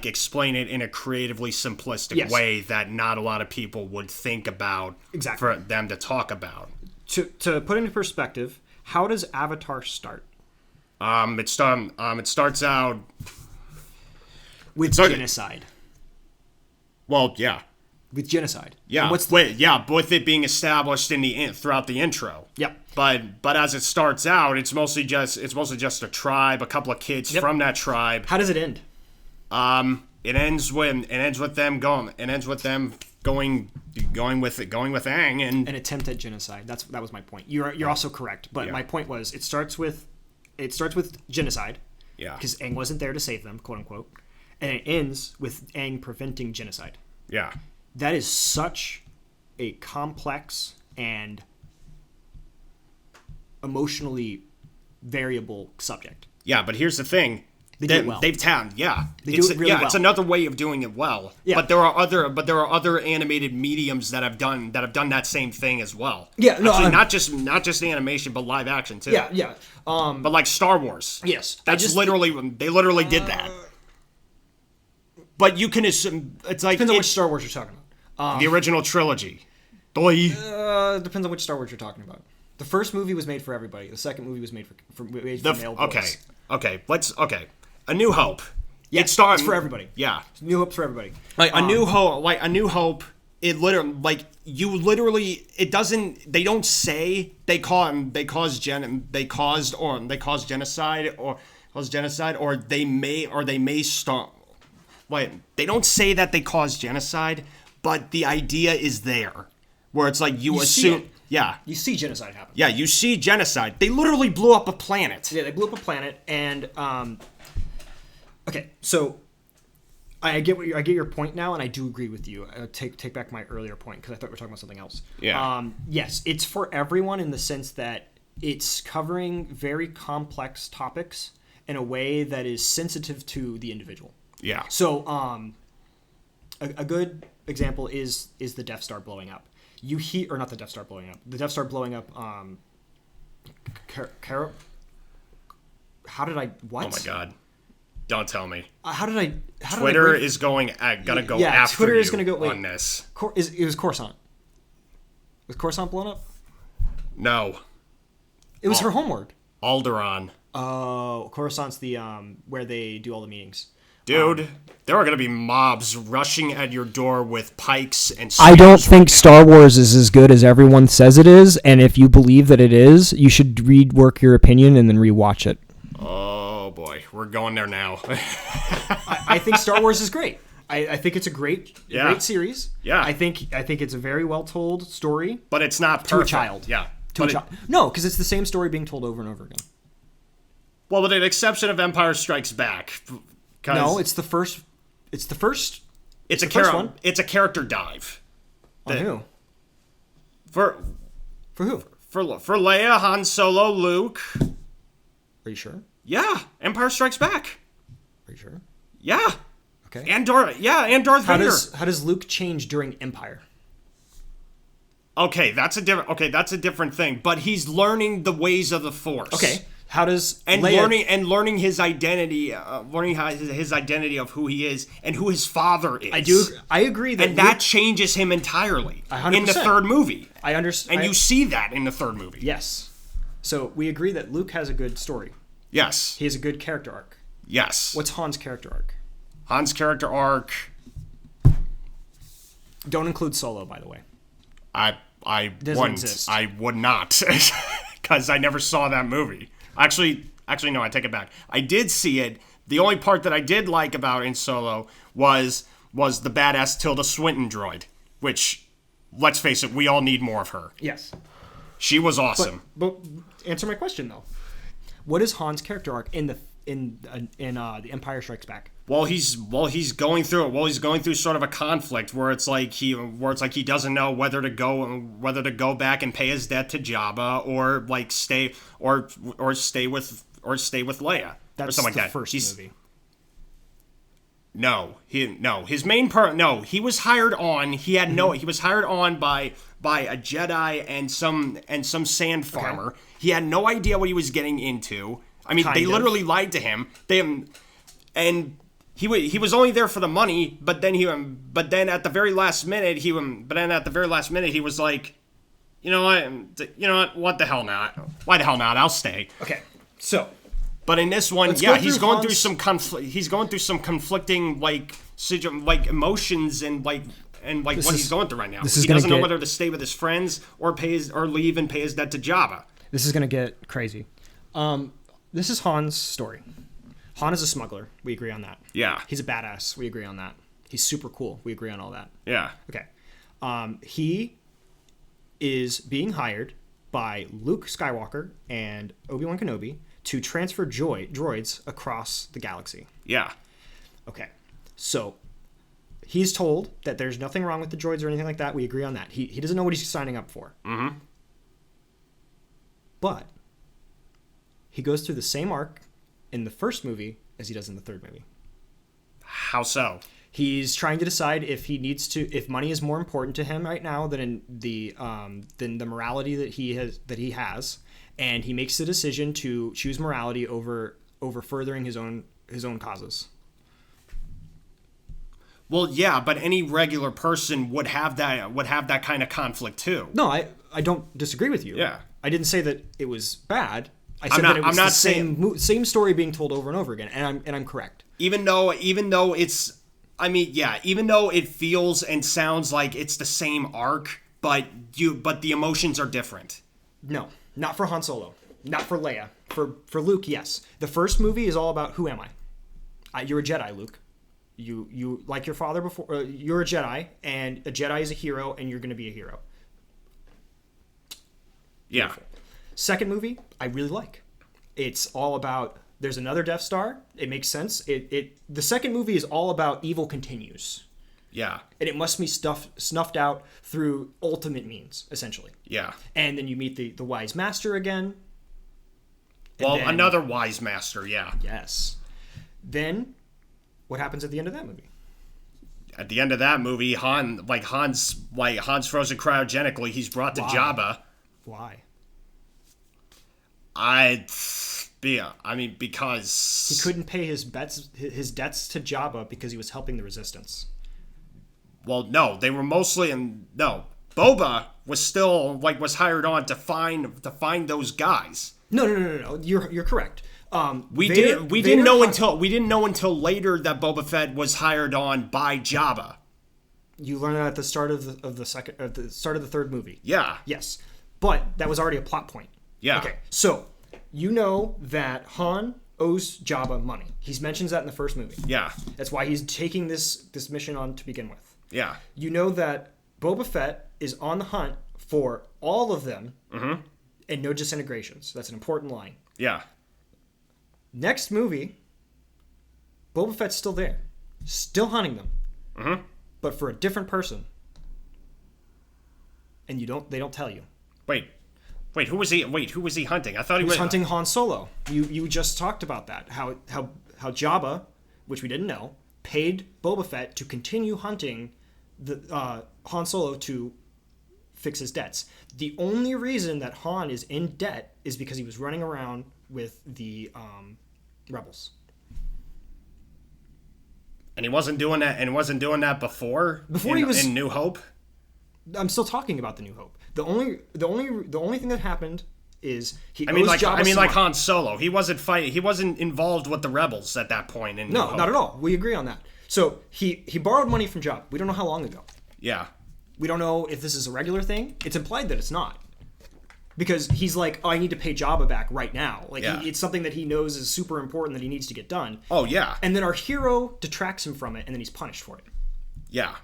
explain it in a creatively simplistic way that not a lot of people would think about for them to talk about. To put into perspective, how does Avatar start? It starts out with genocide. Well, yeah. With genocide. Yeah. With it being established throughout the intro. Yep. But as it starts out, it's mostly just a tribe, a couple of kids from that tribe. How does it end? It ends with them going with Aang and an attempt at genocide. That was my point. You're also correct, but my point was it starts with genocide. Yeah. Because Aang wasn't there to save them, quote unquote, and it ends with Aang preventing genocide. Yeah. That is such a complex and emotionally variable subject. Yeah, but here's the thing. They do it well. They do it really well. It's another way of doing it well. Yeah. But there are other animated mediums that have done that same thing as well. Yeah, no, actually, not just animation, but live action too. Yeah. But like Star Wars. Yes. They literally did that. But you can assume it's depends on which Star Wars you're talking about. The original trilogy. Depends on which Star Wars you're talking about. The first movie was made for everybody. The second movie was made for male boys. Okay. A New Hope. Yeah, it's for everybody. Yeah. New Hope's for everybody. A New Hope. It literally, it doesn't. They don't say they caused genocide or they may start. They don't say that they caused genocide, but the idea is there, where it's you assume. Yeah. You see genocide happen. Yeah, you see genocide. They literally blew up a planet. Yeah, they blew up a planet, and okay, so I get your point now, and I do agree with you. Take back my earlier point because I thought we were talking about something else. Yeah. Yes, it's for everyone in the sense that it's covering very complex topics in a way that is sensitive to the individual. Yeah. So, a good example is the Death Star blowing up. Or not the Death Star blowing up. The Death Star blowing up. How did I? What? Oh my God. Don't tell me. Twitter is gonna go after Twitter you is gonna go on this. It was Coruscant. Was Coruscant blown up? No. It was her homeworld. Alderaan. Oh, Coruscant's the where they do all the meetings. Dude, there are going to be mobs rushing at your door with pikes and spears. I don't think Star Wars is as good as everyone says it is, and if you believe that it is, you should rework your opinion and then rewatch it. Oh, boy. We're going there now. I think Star Wars is great. I think it's a great series. Yeah. I think it's a very well-told story. But it's not perfect. To a child. Yeah. To a child. No, because it's the same story being told over and over again. Well, with the exception of Empire Strikes Back. No, it's the first. It's the first. It's a one. It's a character dive. On who? For who? For Leia, Han Solo, Luke. Are you sure? Yeah, Empire Strikes Back. Are you sure? Yeah. Okay. And Darth Vader. How does Luke change during Empire? Okay, that's a different thing. But he's learning the ways of the Force. Okay. How does Leia... learning his identity, his identity of who he is and who his father is. I agree that that changes him entirely 100%. In the third movie. I understand, and you see that in the third movie. Yes. So we agree that Luke has a good story. Yes. He has a good character arc. Yes. What's Han's character arc? Han's character arc. Don't include Solo, by the way. I Doesn't exist. I would not, because I never saw that movie. Actually, no, I take it back. I did see it. The only part that I did like about in Solo was the badass Tilda Swinton droid, which, let's face it, we all need more of her. Yes. She was awesome. But answer my question though. What is Han's character arc in the Empire Strikes Back? Well, he's going through sort of a conflict where it's like he doesn't know whether to go back and pay his debt to Jabba or like stay with Leia. That's or something the like that. First movie. He was hired on. He was hired on by a Jedi and some sand farmer. Okay. He had no idea what he was getting into. I mean, they literally lied to him. He was only there for the money, but then at the very last minute he was like, you know what the hell not? Why the hell not? I'll stay. Okay, so. But in this one, he's going through some conflicting like emotions and what he's going through right now. He doesn't know whether to stay with his friends or leave and pay his debt to Jabba. This is gonna get crazy. This is Han's story. Han is a smuggler. We agree on that. Yeah. He's a badass. We agree on that. He's super cool. We agree on all that. Yeah. Okay. He is being hired by Luke Skywalker and Obi-Wan Kenobi to transfer droids across the galaxy. Yeah. Okay. So he's told that there's nothing wrong with the droids or anything like that. We agree on that. He doesn't know what he's signing up for. Mm-hmm. But he goes through the same arc in the first movie as he does in the third movie. How so? He's trying to decide if money is more important to him right now than the morality that he has, and he makes the decision to choose morality over furthering his own causes. Well, yeah, but any regular person would have that kind of conflict too. No, I don't disagree with you. Yeah. I didn't say that it was bad. I said that it was the same story being told over and over again, and I'm correct. Even though it feels and sounds like it's the same arc, but the emotions are different. No, not for Han Solo, not for Leia. For Luke, yes. The first movie is all about who am I? You're a Jedi, Luke. You like your father before. You're a Jedi, and a Jedi is a hero, and you're going to be a hero. Yeah. Beautiful. Second movie, I really like. It's all about there's another Death Star. It makes sense. The second movie is all about evil continues. Yeah. And it must be snuffed out through ultimate means, essentially. Yeah. And then you meet the wise master again. Another wise master, yeah. Yes. Then what happens at the end of that movie? At the end of that movie, Han's frozen cryogenically. He's brought to Jabba. Why? Because he couldn't pay his debts to Jabba because he was helping the Resistance. Well, no, they were mostly no. Boba was still was hired on to find those guys. No. You're correct. We didn't know until later that Boba Fett was hired on by Jabba. You learned that at the start of the third movie. Yeah. Yes, but that was already a plot point. Yeah. Okay, so you know that Han owes Jabba money. He mentions that in the first movie. Yeah. That's why he's taking this mission on to begin with. Yeah. You know that Boba Fett is on the hunt for all of them and no disintegrations. That's an important line. Yeah. Next movie, Boba Fett's still there. Still hunting them. But for a different person. And they don't tell you. Wait, who was he hunting? I thought he was hunting Han Solo. You just talked about that. How Jabba, which we didn't know, paid Boba Fett to continue hunting the Han Solo to fix his debts. The only reason that Han is in debt is because he was running around with the rebels. And he wasn't doing that. And wasn't doing that before. He was in New Hope. I'm still talking about the New Hope. The only thing that happened is like Han Solo. He wasn't fighting. He wasn't involved with the rebels at that point. In New Hope. Not at all. We agree on that. So he borrowed money from Jabba. We don't know how long ago. Yeah. We don't know if this is a regular thing. It's implied that it's not. Because he's like, I need to pay Jabba back right now. It's something that he knows is super important that he needs to get done. Oh, yeah. And then our hero detracts him from it, and then he's punished for it. Yeah.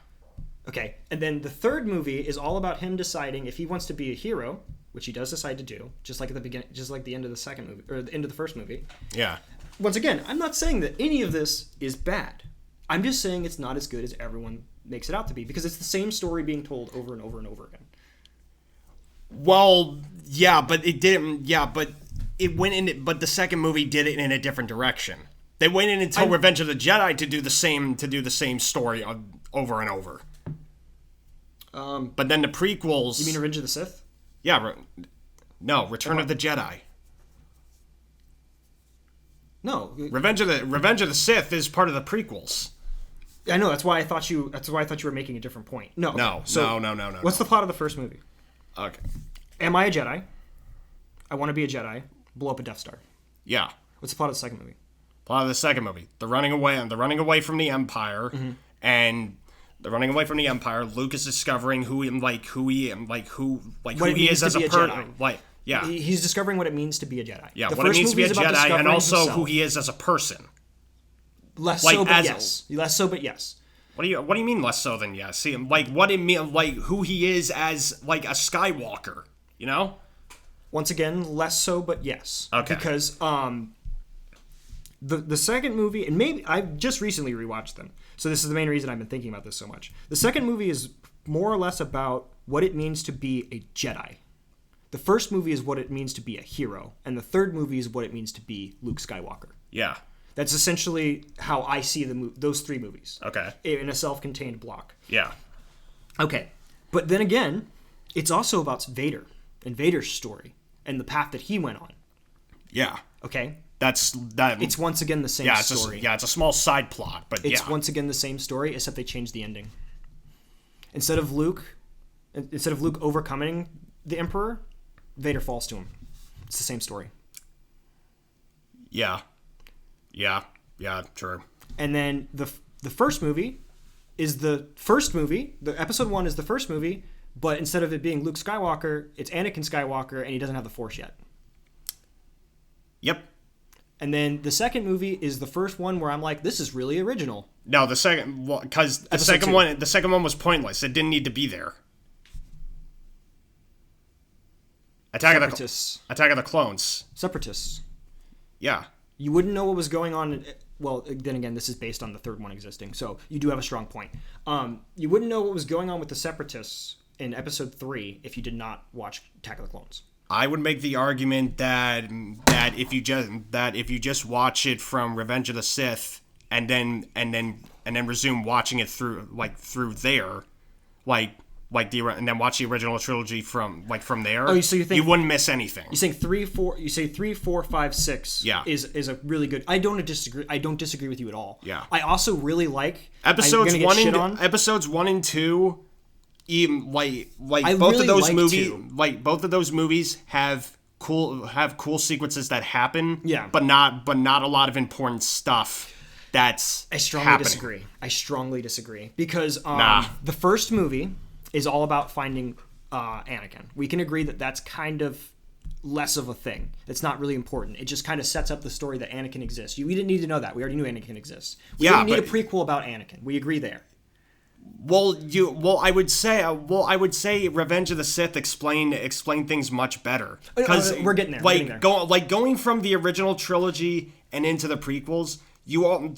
Okay. And then the third movie is all about him deciding if he wants to be a hero, which he does decide to do, just like at the beginning, just like the end of the second movie, or the end of the first movie. Yeah. Once again, I'm not saying that any of this is bad. I'm just saying it's not as good as everyone makes it out to be, because it's the same story being told over and over and over again. Well, yeah, but it didn't. Yeah, but it went in. But the second movie did it in a different direction. They went in until Revenge of the Jedi to do the same story over and over. But then the prequels. You mean Revenge of the Sith? Yeah. No, Return of the Jedi. No. Revenge of the Sith is part of the prequels. I know. That's why I thought you were making a different point. No. No. What's the plot of the first movie? Okay. Am I a Jedi? I want to be a Jedi. Blow up a Death Star. Yeah. What's the plot of the second movie? Plot of the second movie. They're running away from the Empire, and they're running away from the Empire. Luke is discovering who he is as a person. Yeah. He's discovering what it means to be a Jedi. Yeah, what it means to be a Jedi, and also himself. Who he is as a person. Less so, but yes. What do you mean less so than yes? See, what it mean, who he is as a Skywalker, you know? Once again, less so, but yes. Okay. Because the second movie, and maybe I just recently rewatched them, so this is the main reason I've been thinking about this so much. The second movie is more or less about what it means to be a Jedi. The first movie is what it means to be a hero, and the third movie is what it means to be Luke Skywalker. Yeah. That's essentially how I see those three movies. Okay. In a self-contained block. Yeah. Okay. But then again, it's also about Vader and Vader's story and the path that he went on. Yeah. Okay? It's once again the same story. It's a small side plot, but it's once again the same story, except they changed the ending. Instead of Luke overcoming the Emperor, Vader falls to him. It's the same story. Yeah. Yeah, true. And then the first movie is the first movie. The episode 1 is the first movie, but instead of it being Luke Skywalker, it's Anakin Skywalker, and he doesn't have the Force yet. Yep. And then the second movie is the first one where I'm like, this is really original. No, the second, because the second one was pointless. It didn't need to be there. Attack of the Clones. Separatists. Yeah. You wouldn't know what was going on. Well, then again, this is based on the third one existing, so you do have a strong point. You wouldn't know what was going on with the Separatists in Episode 3 if you did not watch Attack of the Clones. I would make the argument that if you just watch it from Revenge of the Sith and then resume watching it through there, and then watch the original trilogy from there. Oh, so you think you wouldn't miss anything? You saying 3, 4? You say 3, 4, 5, 6? Yeah. is a really good. I don't disagree with you at all. Yeah. I also really like episodes 1 and 2. Even both of those movies have cool sequences that happen. Yeah. But not a lot of important stuff. That's I strongly disagree because Nah. the first movie is all about finding Anakin. We can agree that that's kind of less of a thing. It's not really important. It just kind of sets up the story that Anakin exists. We didn't need to know that. We already knew Anakin exists. We didn't need a prequel about Anakin. We agree there. I would say Revenge of the Sith explain things much better. Because we're getting there. Going from the original trilogy and into the prequels, you all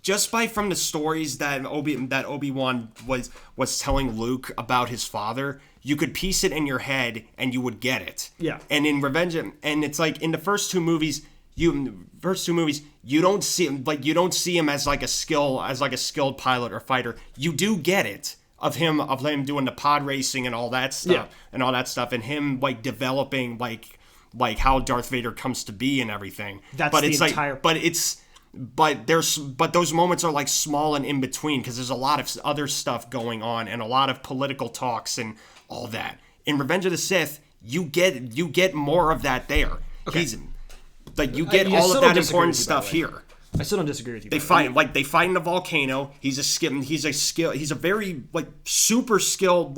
just from the stories that Obi-Wan was telling Luke about his father, you could piece it in your head and you would get it. Yeah. And in and it's in the first two movies, you don't see him as a skilled pilot or fighter. You do get it of him doing the pod racing and all that stuff and him developing how Darth Vader comes to be and everything. But those moments are small and in between because there's a lot of other stuff going on and a lot of political talks and all that. In Revenge of the Sith, you get more of that there. Okay. You get all of that important stuff here. I still don't disagree with you. They fight in a volcano. He's a very super skilled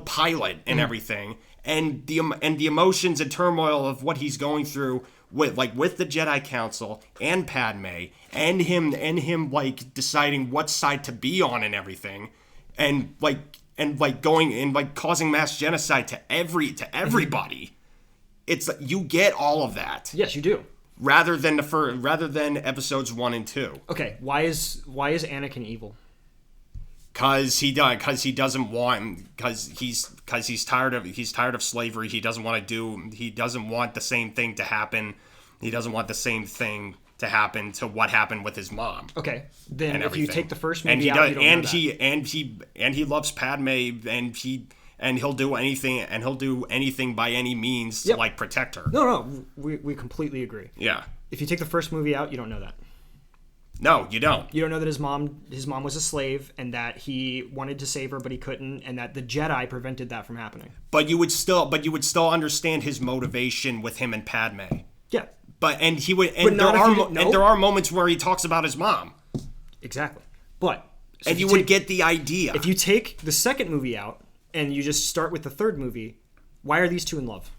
pilot and everything. And the emotions and turmoil of what he's going through with the Jedi Council and Padme and him deciding what side to be on and everything, and going and causing mass genocide to everybody. It's you get all of that. Yes, you do. Rather than episodes 1 and 2. Okay, why is Anakin evil? Because he's tired of slavery. He doesn't want the same thing to happen. He doesn't want the same thing to happen to what happened with his mom. Okay, then if you take the first movie out, he loves Padme, and he'll do anything by any means to protect her. No, we completely agree. Yeah. If you take the first movie out, you don't know that. No, you don't. You don't know that his mom was a slave and that he wanted to save her but he couldn't, and that the Jedi prevented that from happening. But you would still understand his motivation with him and Padme. Yeah. There are moments where he talks about his mom. Exactly. But you would get the idea. If you take the second movie out and you just start with the third movie, why are these two in love?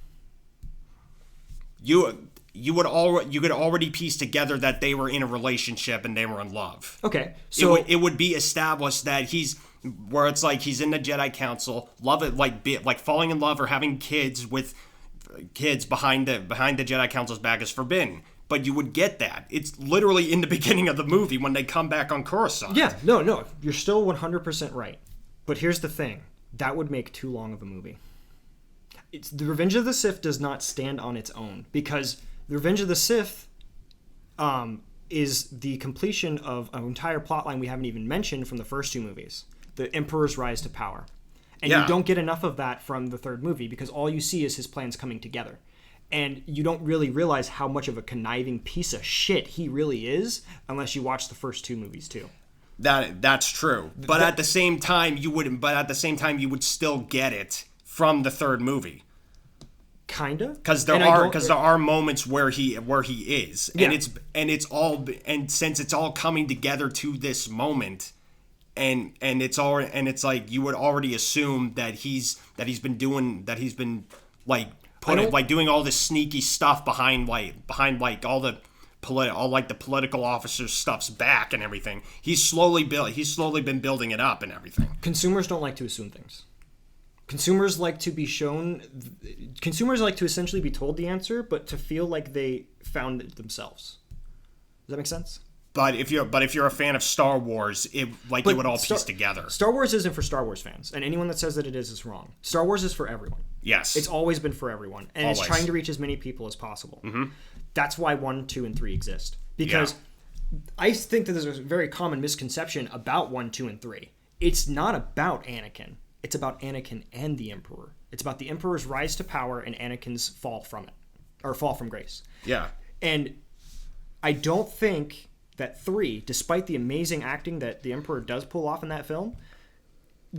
You could already piece together that they were in a relationship and they were in love. Okay, so it would be established that he's in the Jedi Council, falling in love or having kids behind the Jedi Council's back is forbidden. But you would get that. It's literally in the beginning of the movie when they come back on Coruscant. Yeah, no, you're still 100% right. But here's the thing. That would make too long of a movie. The Revenge of the Sith does not stand on its own because the Revenge of the Sith is the completion of an entire plotline we haven't even mentioned from the first two movies. The Emperor's rise to power. And you don't get enough of that from the third movie because all you see is his plans coming together. And you don't really realize how much of a conniving piece of shit he really is unless you watch the first two movies too. That's true. But at the same time you would still get it from the third movie. Kinda, because there are moments where he is, and since it's all coming together to this moment, and it's you would already assume that he's been doing all this sneaky stuff behind all the political officers' stuff's back and everything. He's slowly been building it up and everything. Consumers don't like to assume things. Consumers like to essentially be told the answer, but to feel like they found it themselves. Does that make sense? But if you're a fan of Star Wars, it would all piece together. Star Wars isn't for Star Wars fans, and anyone that says that it is wrong. Star Wars is for everyone. Yes. It's always been for everyone, and it's trying to reach as many people as possible. Mm-hmm. That's why 1, 2, and 3 exist. Because I think that there's a very common misconception about 1, 2, and 3. It's not about Anakin. It's about Anakin and the Emperor. It's about the Emperor's rise to power and Anakin's fall from it, or fall from grace. Yeah. And I don't think that 3, despite the amazing acting that the Emperor does pull off in that film,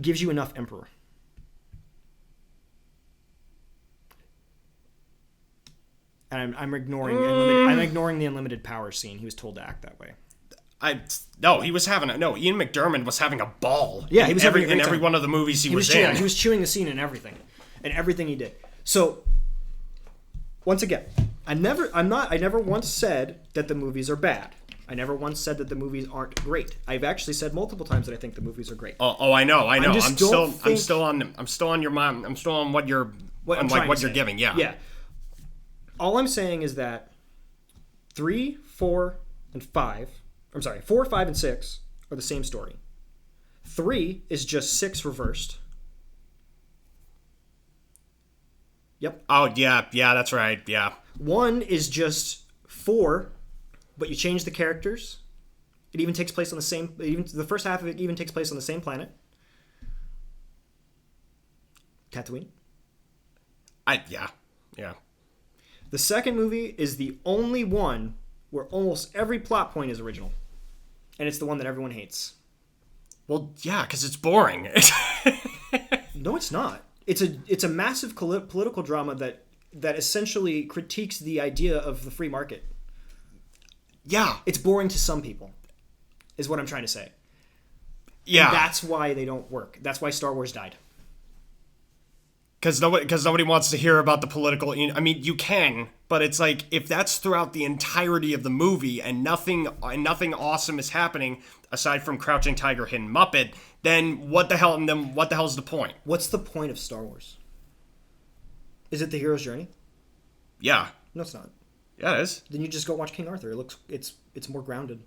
gives you enough Emperor. And I'm ignoring the unlimited power scene. He was told to act that way. Ian McDiarmid was having a ball. Yeah, he was having in every one of the movies he was in. Yeah, he was chewing the scene and everything he did. So, once again, I never once said that the movies are bad. I never once said that the movies aren't great. I've actually said multiple times that I think the movies are great. Oh, I know. I'm still on your mind. I'm still on what you're giving. Yeah. Yeah. All I'm saying is that 3, 4, and 5. I'm sorry, 4, 5, and 6 are the same story. 3 is just 6 reversed. Yep. Oh, yeah, that's right, yeah. 1 is just 4, but you change the characters. It even takes place on the same... the first half of it even takes place on the same planet. Tatooine. Yeah. The second movie is the only one where almost every plot point is original. And it's the one that everyone hates. Well, yeah, because it's boring. No, it's not. It's a massive political drama that essentially critiques the idea of the free market. Yeah. It's boring to some people, is what I'm trying to say. Yeah. And that's why they don't work. That's why Star Wars died. Because nobody wants to hear about the political... I mean, you can, but it's like, if that's throughout the entirety of the movie and nothing awesome is happening, aside from Crouching Tiger, Hidden Muppet, then what the hell's the point? What's the point of Star Wars? Is it the hero's journey? Yeah. No, it's not. Yeah, it is. Then you just go watch King Arthur. It's more grounded.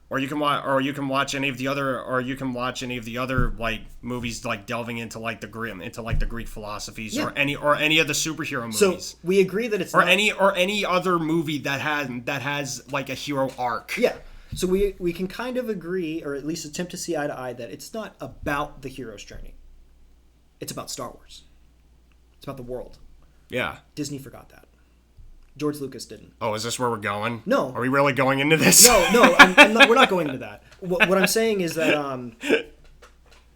Or you can watch any of the other like movies like delving into like the Greek philosophies, or any of the superhero movies. So we agree that it's any other movie that has like a hero arc. Yeah. So we can kind of agree, or at least attempt to see eye to eye, that it's not about the hero's journey. It's about Star Wars. It's about the world. Yeah. Disney forgot that. George Lucas didn't. Oh, is this where we're going? No. Are we really going into this? No, we're not going into that. What I'm saying is that,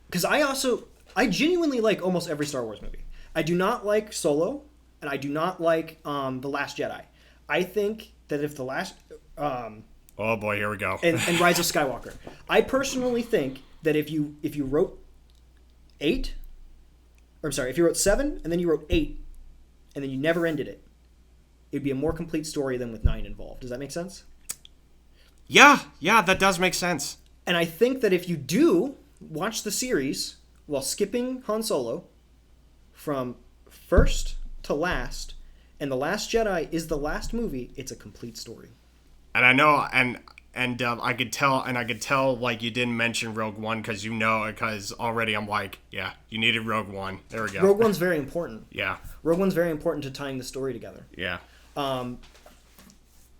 because I genuinely like almost every Star Wars movie. I do not like Solo, and I do not like The Last Jedi. I think that if the last... oh boy, here we go. and Rise of Skywalker. I personally think that if you wrote 8, or I'm sorry, if you wrote 7, and then you wrote 8, and then you never ended it, it'd be a more complete story than with 9 involved. Does that make sense? Yeah, that does make sense. And I think that if you do watch the series while skipping Han Solo from first to last, and The Last Jedi is the last movie, it's a complete story. And I know, and I could tell, like, you didn't mention Rogue One because already I'm like, yeah, you needed Rogue One. There we go. Rogue One's very important. Yeah. Rogue One's very important to tying the story together. Yeah.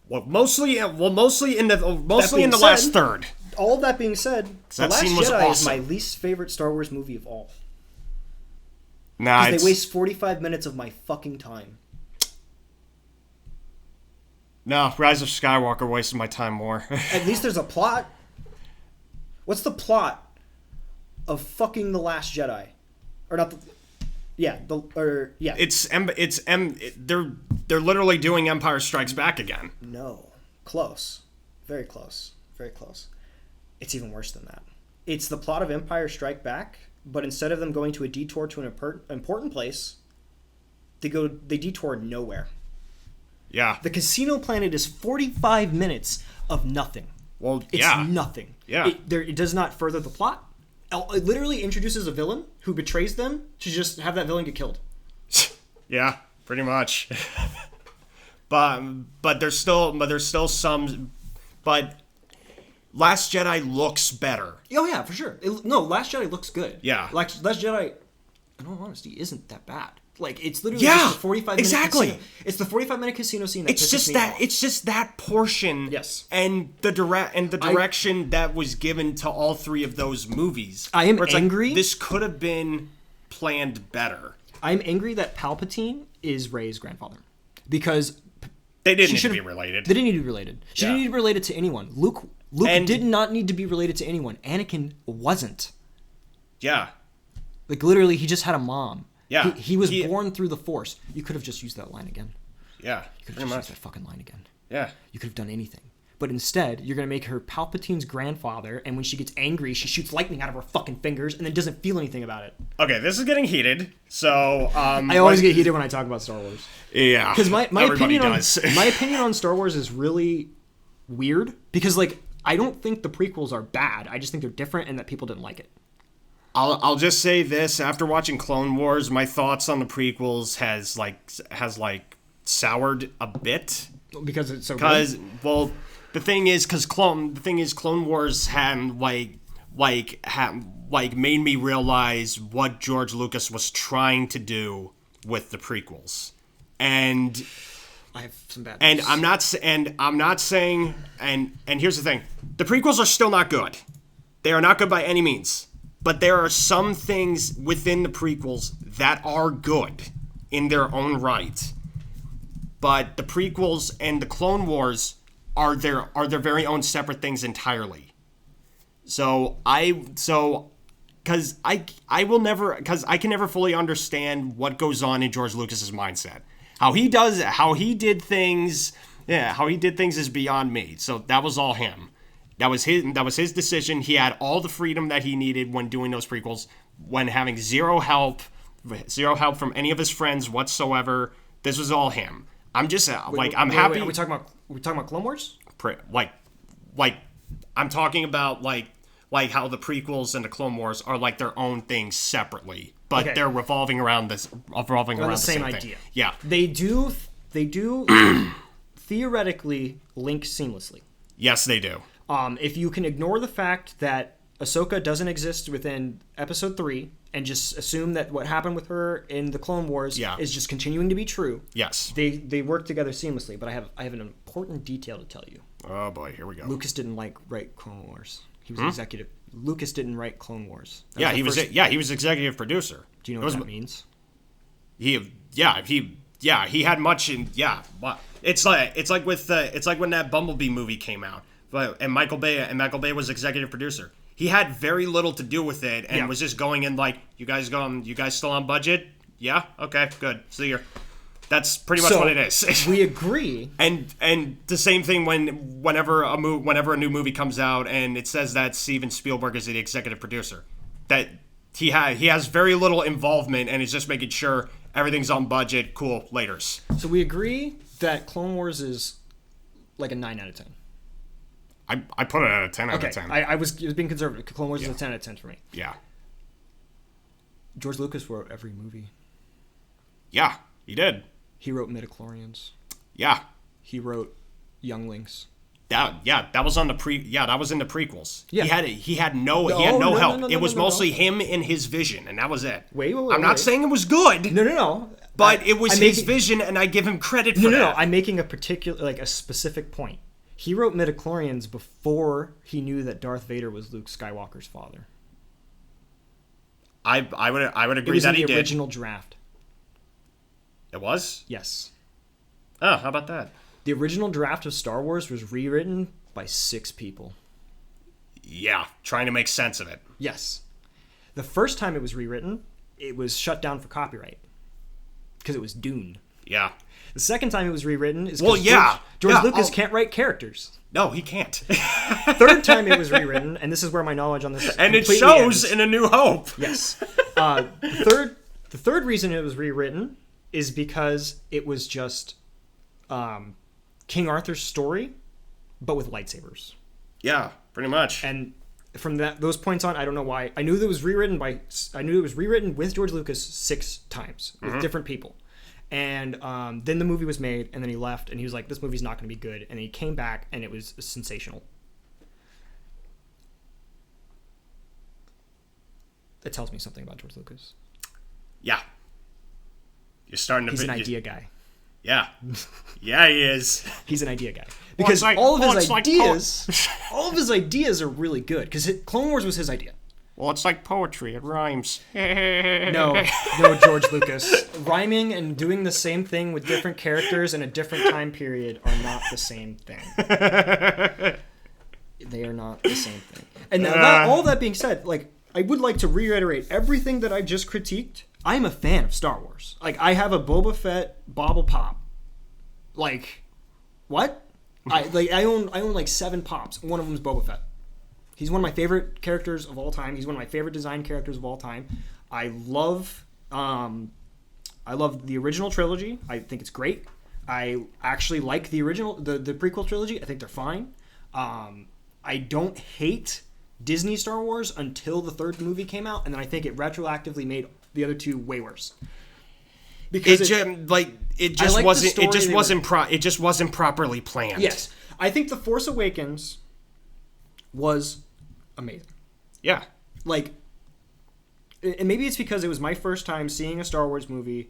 Mostly in the last third. All of that being said, The Last Jedi is my least favorite Star Wars movie of all. Nah, because they waste 45 minutes of my fucking time. No, Rise of Skywalker wasted my time more. At least there's a plot. What's the plot of fucking The Last Jedi? Or not the... Yeah, they're literally doing Empire Strikes Back again. No. Close. Very close. Very close. It's even worse than that. It's the plot of Empire Strike Back, but instead of them going to a detour to an important place, they detour nowhere. Yeah. The casino planet is 45 minutes of nothing. Well, it's nothing. Yeah. It does not further the plot. It literally introduces a villain who betrays them to just have that villain get killed. Yeah, pretty much. but there's still some. But Last Jedi looks better. Oh yeah, for sure. Last Jedi looks good. Yeah. Last Jedi, in all honesty, isn't that bad. Like, it's literally just a 45-minute casino. It's the 45-minute casino scene that pisses me off. It's just that portion. Yes. And the direction that was given to all 3 of those movies. I am angry. Like, this could have been planned better. I'm angry that Palpatine is Rey's grandfather because they didn't need to be related. They didn't need to be related. She didn't need to be related to anyone. Luke did not need to be related to anyone. Anakin wasn't. Yeah. Like, literally, he just had a mom. Yeah. He was born through the Force. You could have just used that line again. Yeah. You could have just used that fucking line again. Yeah. You could have done anything. But instead, you're going to make her Palpatine's grandfather, and when she gets angry, she shoots lightning out of her fucking fingers and then doesn't feel anything about it. Okay, this is getting heated, so... I always get heated when I talk about Star Wars. Yeah, because my everybody opinion does. my opinion on Star Wars is really weird, because, like, I don't think the prequels are bad. I just think they're different and that people didn't like it. I'll just say this: after watching Clone Wars, my thoughts on the prequels has soured a bit because it's so good. Well, the thing is Clone Wars had made me realize what George Lucas was trying to do with the prequels, and I have some bad news. I'm not saying and here's the thing: the prequels are still not good. They are not good by any means. But there are some things within the prequels that are good in their own right. But the prequels and the Clone Wars are their very own separate things entirely. Because I can never fully understand what goes on in George Lucas's mindset. How he did things is beyond me. So that was all him. That was his decision. He had all the freedom that he needed when doing those prequels, when having zero help from any of his friends whatsoever. This was all him. I'm just happy. Are we talking about Clone Wars? I'm talking about like how the prequels and the Clone Wars are like their own things separately, but they're revolving around the same idea. Thing. Yeah, they do theoretically link seamlessly. Yes, they do. If you can ignore the fact that Ahsoka doesn't exist within Episode 3 and just assume that what happened with her in the Clone Wars is just continuing to be true. Yes. They work together seamlessly, but I have an important detail to tell you. Oh boy, here we go. Lucas didn't write Clone Wars. He was executive. Lucas didn't write Clone Wars. He was executive producer. Do you know what that means? He had much in It's like when that Bumblebee movie came out. And Michael Bay was executive producer. He had very little to do with it and was just going in like, you guys still on budget? Yeah? Okay, good. See you. That's pretty much what it is. We agree. And the same thing whenever a new movie comes out and it says that Steven Spielberg is the executive producer. That he has very little involvement and is just making sure everything's on budget, cool, laters. So we agree that Clone Wars is like a 9 out of 10. I put it at a 10 out of 10. I was being conservative. Clone Wars is a 10 out of 10 for me. Yeah. Was Lucas wrote every movie. Yeah, he did. He wrote Midichlorians. Yeah. He wrote Younglings. That was on that was in the prequels. Yeah. He had no help. It was mostly him and his vision, and that was it. Wait. I'm not saying it was good. No. But it was his vision, and I give him credit for that. No. I'm making a specific point. He wrote Midichlorians before he knew that Darth Vader was Luke Skywalker's father. I would agree that he did. It was in the original draft. It was? Yes. Oh, how about that? The original draft of Star Wars was rewritten by 6 people. Yeah, trying to make sense of it. Yes. The first time it was rewritten, it was shut down for copyright. Because it was Dune. Yeah. The second time it was rewritten is because George Lucas can't write characters. No, he can't. Third time it was rewritten, and this is where my knowledge on this and it shows ends. In A New Hope. Yes. The third reason it was rewritten is because it was just King Arthur's story, but with lightsabers. Yeah, pretty much. And from those points on, I don't know why. I knew that it was rewritten with George Lucas 6 times with different people. And then the movie was made, and then he left, and he was like, this movie's not going to be good. And then he came back, and it was sensational. That tells me something about George Lucas. Yeah. You're starting to... He's an idea guy. Yeah. Yeah, he is. He's an idea guy. Because all of his ideas are really good. Because Clone Wars was his idea. Well, it's like poetry. It rhymes. No, George Lucas. Rhyming and doing the same thing with different characters in a different time period are not the same thing. They are not the same thing. And all that being said, like, I would like to reiterate everything that I just critiqued. I'm a fan of Star Wars. Like, I have a Boba Fett bobble pop. Like, what? I own like 7 pops. One of them is Boba Fett. He's one of my favorite characters of all time. He's one of my favorite design characters of all time. I love the original trilogy. I think it's great. I actually like the prequel trilogy. I think they're fine. I don't hate Disney Star Wars until the 3rd movie came out, and then I think it retroactively made the other 2 way worse. Because it just wasn't properly planned. Yes, I think The Force Awakens was amazing. Yeah, like, and maybe it's because it was my first time seeing a Star Wars movie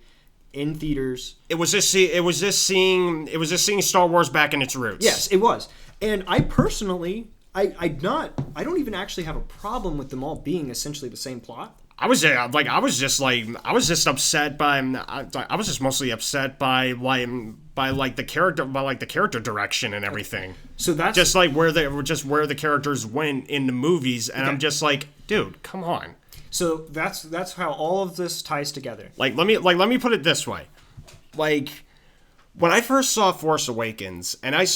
in theaters. It was just seeing Star Wars back in its roots. Yes, it was, and I personally, I don't even actually have a problem with them all being essentially the same plot. I was just upset by. I was just mostly upset by the character direction and everything. So that's just like where the characters went in the movies, and okay. I'm just like, dude, come on. So that's how all of this ties together. Let me put it this way. Like, when I first saw Force Awakens and I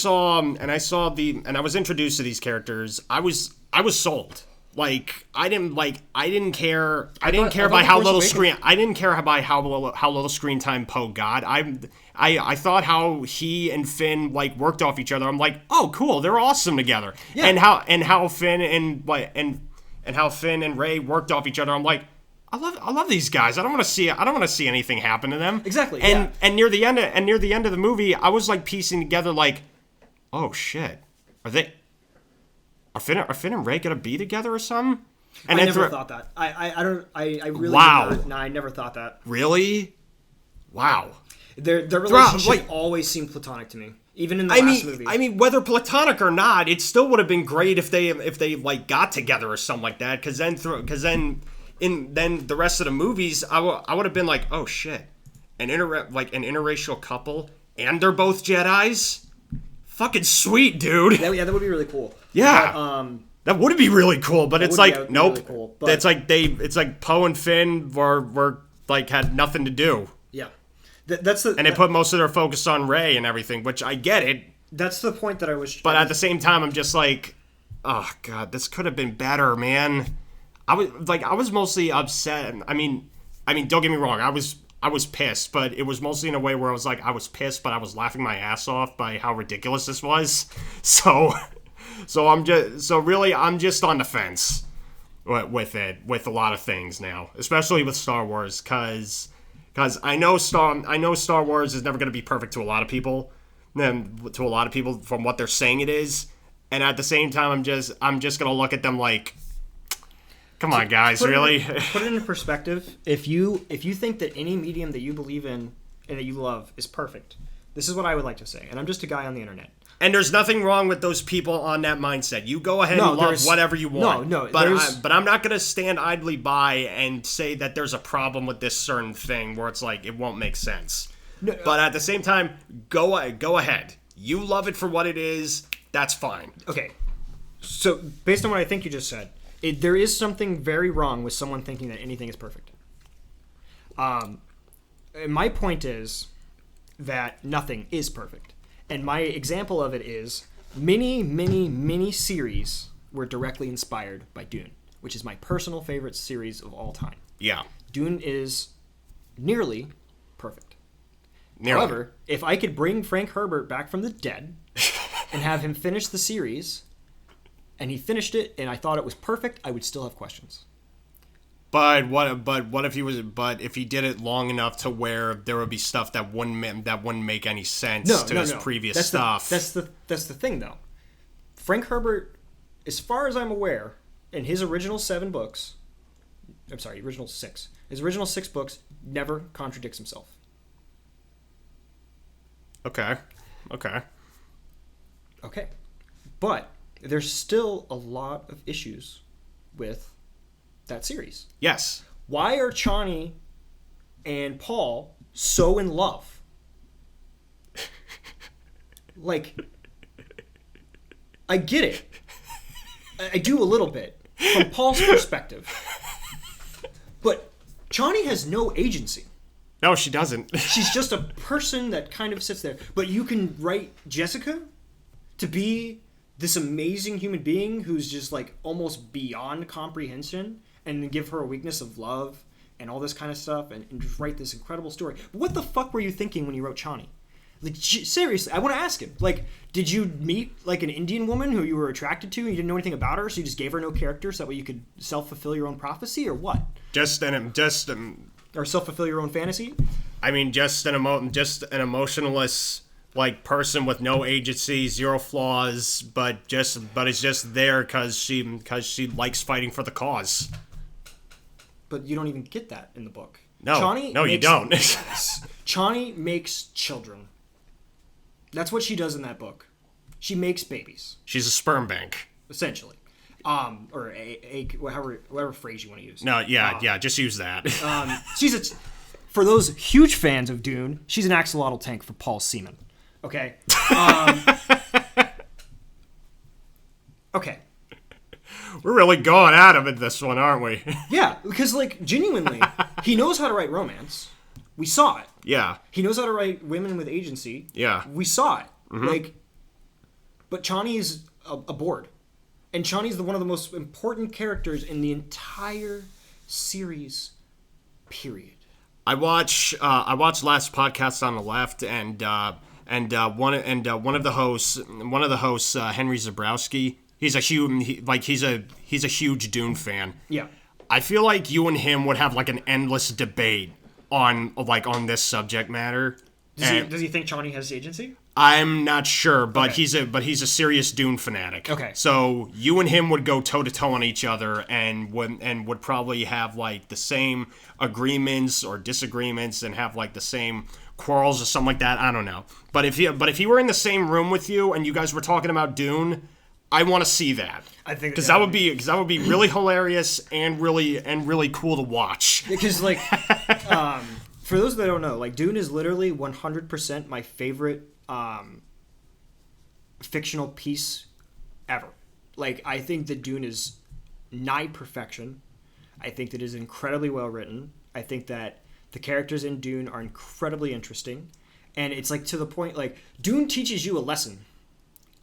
was introduced to these characters, I was sold. Like, I didn't care by how little screen time Poe got. I thought how he and Finn like worked off each other. I'm like, oh, cool, they're awesome together. Yeah. And how Finn and Rey worked off each other. I'm like, I love these guys. I don't want to see anything happen to them. Exactly. And near the end of the movie, I was like piecing together like, oh shit, Are Finn and Rey gonna be together or something? And I never thought that. I really wow. Did not. No, I never thought that. Really? Wow. Their relationship always seemed platonic to me, even in the last movie. I mean, whether platonic or not, it still would have been great if they like got together or something like that. Because then the rest of the movies, I would have been like, oh shit, an interracial couple, and they're both Jedis. Fucking sweet, dude. That would be really cool. Yeah. But, that would be really cool, but it's like, nope. Really cool, but it's like Poe and Finn were like had nothing to do. Yeah. And they put most of their focus on Rey and everything, which I get it. That's the point that I was. But at the same time, I'm just like, oh god, this could have been better, man. I was mostly upset. I mean, don't get me wrong. I was pissed, but it was mostly in a way where I was like, I was pissed, but I was laughing my ass off by how ridiculous this was. So I'm just on the fence with a lot of things now, especially with Star Wars, because I know Star Wars is never going to be perfect to a lot of people, from what they're saying it is, and at the same time, I'm just going to look at them like, come on, guys, really? Put it into perspective. If you think that any medium that you believe in and that you love is perfect, this is what I would like to say. And I'm just a guy on the internet. And there's nothing wrong with those people on that mindset. You go ahead and love whatever you want. But I'm not going to stand idly by and say that there's a problem with this certain thing where it's like it won't make sense. No, but at the same time, go ahead. You love it for what it is. That's fine. Okay. So based on what I think you just said, there is something very wrong with someone thinking that anything is perfect. My point is that nothing is perfect. And my example of it is many series were directly inspired by Dune, which is my personal favorite series of all time. Yeah. Dune is nearly perfect. Nearly. However, if I could bring Frank Herbert back from the dead and have him finish the series, and he finished it, and I thought it was perfect, I would still have questions. But what if he did it long enough to where there would be stuff that wouldn't make any sense to his previous stuff? That's the thing, though. Frank Herbert, as far as I'm aware, in his original 7 books, original 6. His original 6 books never contradicts himself. Okay. But there's still a lot of issues with that series. Yes. Why are Chani and Paul so in love? Like, I get it. I do a little bit from Paul's perspective. But Chani has no agency. No, she doesn't. She's just a person that kind of sits there. But you can write Jessica to be this amazing human being who's just like almost beyond comprehension, and then give her a weakness of love and all this kind of stuff, and just write this incredible story. But what the fuck were you thinking when you wrote Chani? Like, seriously, I want to ask him. Like, did you meet like an Indian woman who you were attracted to and you didn't know anything about her, so you just gave her no character so that way you could self-fulfill your own prophecy, or what? Or self-fulfill your own fantasy? I mean, just an emotionless like person with no agency, zero flaws, but is just there because she likes fighting for the cause. But you don't even get that in the book. No, you don't. Chani makes children. That's what she does in that book. She makes babies. She's a sperm bank, essentially. Or whatever phrase you want to use. No, just use that. For those huge fans of Dune, she's an axolotl tank for Paul semen. Okay. Okay. We're really going at him in this one, aren't we? Yeah, because like genuinely, he knows how to write romance. We saw it. Yeah. He knows how to write women with agency. Yeah. We saw it. Mm-hmm. Like, but Chani is a board. And Chani's one of the most important characters in the entire series, period. I watched Last Podcast on the Left, and one of the hosts, Henry Zabrowski, he's a huge Dune fan. Yeah. I feel like you and him would have like an endless debate on this subject matter. Does he think Chani has agency? I'm not sure, but okay. he's a serious Dune fanatic. Okay. So you and him would go toe to toe on each other, and would probably have like the same agreements or disagreements, and have like the same quarrels or something like that. I don't know. But if he were in the same room with you and you guys were talking about Dune, I want to see that. I think because that would be really hilarious and really cool to watch. Because like, for those that don't know, like Dune is literally 100% my favorite fictional piece ever. Like, I think that Dune is nigh perfection. I think that it is incredibly well written. I think that the characters in Dune are incredibly interesting, and it's like to the point like Dune teaches you a lesson.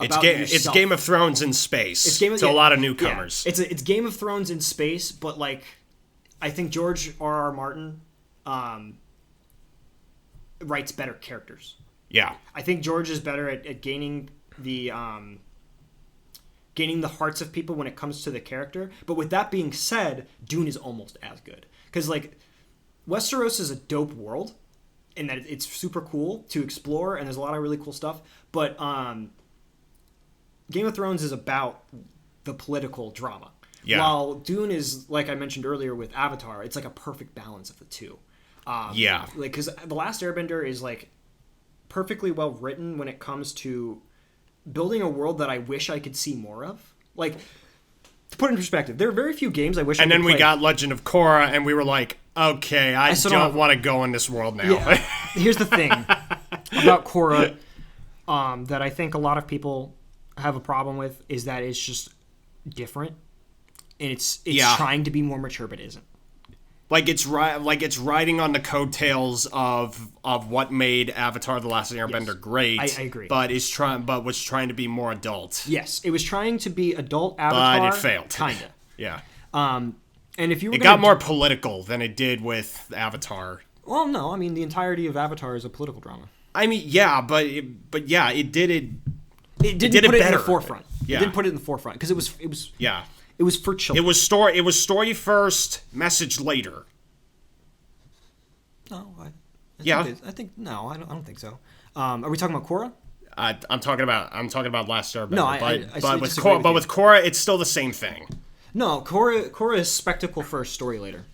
It's Game of Thrones in space to a lot of newcomers. Yeah. It's Game of Thrones in space, but like I think George R.R. Martin writes better characters. Yeah, I think George is better at gaining the hearts of people when it comes to the character. But with that being said, Dune is almost as good because like Westeros is a dope world in that it's super cool to explore and there's a lot of really cool stuff. But Game of Thrones is about the political drama. Yeah. While Dune is, like I mentioned earlier with Avatar, it's like a perfect balance of the two. Like because The Last Airbender is like perfectly well written when it comes to building a world that I wish I could see more of. Like, to put it in perspective, there are very few games I wish I could play. And then we got Legend of Korra, and we were like, okay, I don't want to go in this world now. Yeah. Here's the thing about Korra that I think a lot of people have a problem with is that it's just different. And it's trying to be more mature, but isn't. Like it's riding on the coattails of what made Avatar: The Last Airbender great. I agree. But was trying to be more adult. Yes, it was trying to be adult Avatar. But it failed. Kinda. Yeah. And if you were it got more political than it did with Avatar. Well, no, I mean the entirety of Avatar is a political drama. I mean, yeah, but it did it. It didn't put it in the forefront. Yeah. It didn't put it in the forefront because it was. Yeah. It was for children. It was story first, message later. No, I think no, I don't think so. Are we talking about Korra? I'm talking about Last Airbender. No, but with Korra, it's still the same thing. No, Korra is spectacle first, story later.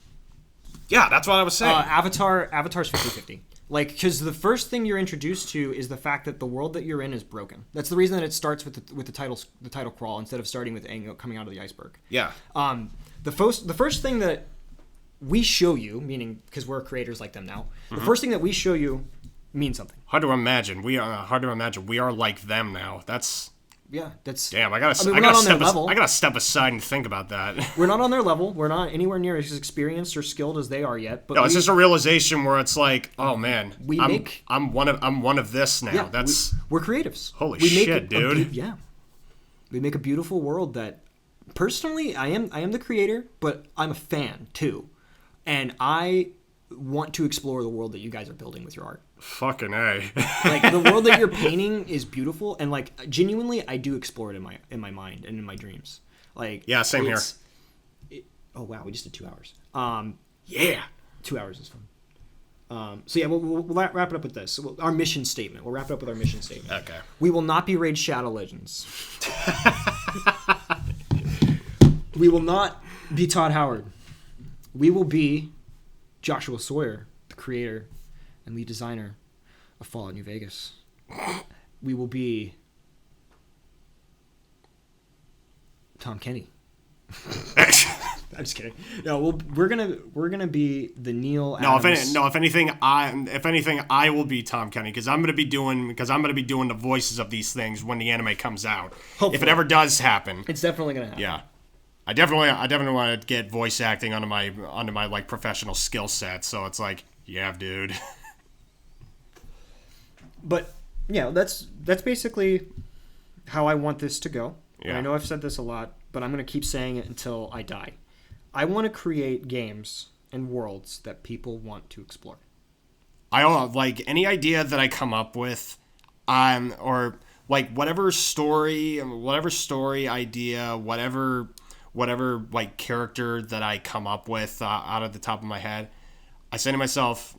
Yeah, that's what I was saying. Avatar's 50-50. Like, because the first thing you're introduced to is the fact that the world that you're in is broken. That's the reason that it starts with the title crawl instead of starting with Aang coming out of the iceberg. Yeah. the first thing that we show you, meaning because we're creators like them now, the first thing that we show you means something. Hard to imagine. We are like them now. That's damn. I gotta step aside and think about that. We're not on their level. We're not anywhere near as experienced or skilled as they are yet. But it's just a realization where it's like, oh man, I'm one of this now. Yeah, we're creatives. Holy shit, dude. We make a beautiful world that, personally, I am the creator, but I'm a fan too, and I want to explore the world that you guys are building with your art. Fucking A. Like, the world that you're painting is beautiful, and like, genuinely, I do explore it in my mind and in my dreams. Like, yeah, same here. Oh wow, we just did 2 hours. 2 hours is fun. So yeah, we'll wrap it up with this. Our mission statement. We'll wrap it up with our mission statement. Okay. We will not be Raid Shadow Legends. We will not be Todd Howard. We will be Joshua Sawyer, the creator and lead designer of Fallout New Vegas. We will be Tom Kenny. I'm just kidding. No, we're gonna be the Neal Adams. If anything, I will be Tom Kenny because I'm gonna be doing the voices of these things when the anime comes out. Hopefully. If it ever does happen, it's definitely gonna happen. Yeah, I definitely want to get voice acting onto my like professional skill set. So it's like, yeah, dude. But yeah, that's basically how I want this to go. Yeah. And I know I've said this a lot, but I'm going to keep saying it until I die. I want to create games and worlds that people want to explore. I like any idea that I come up with, or like whatever story idea, whatever like character that I come up with out of the top of my head, I think to myself,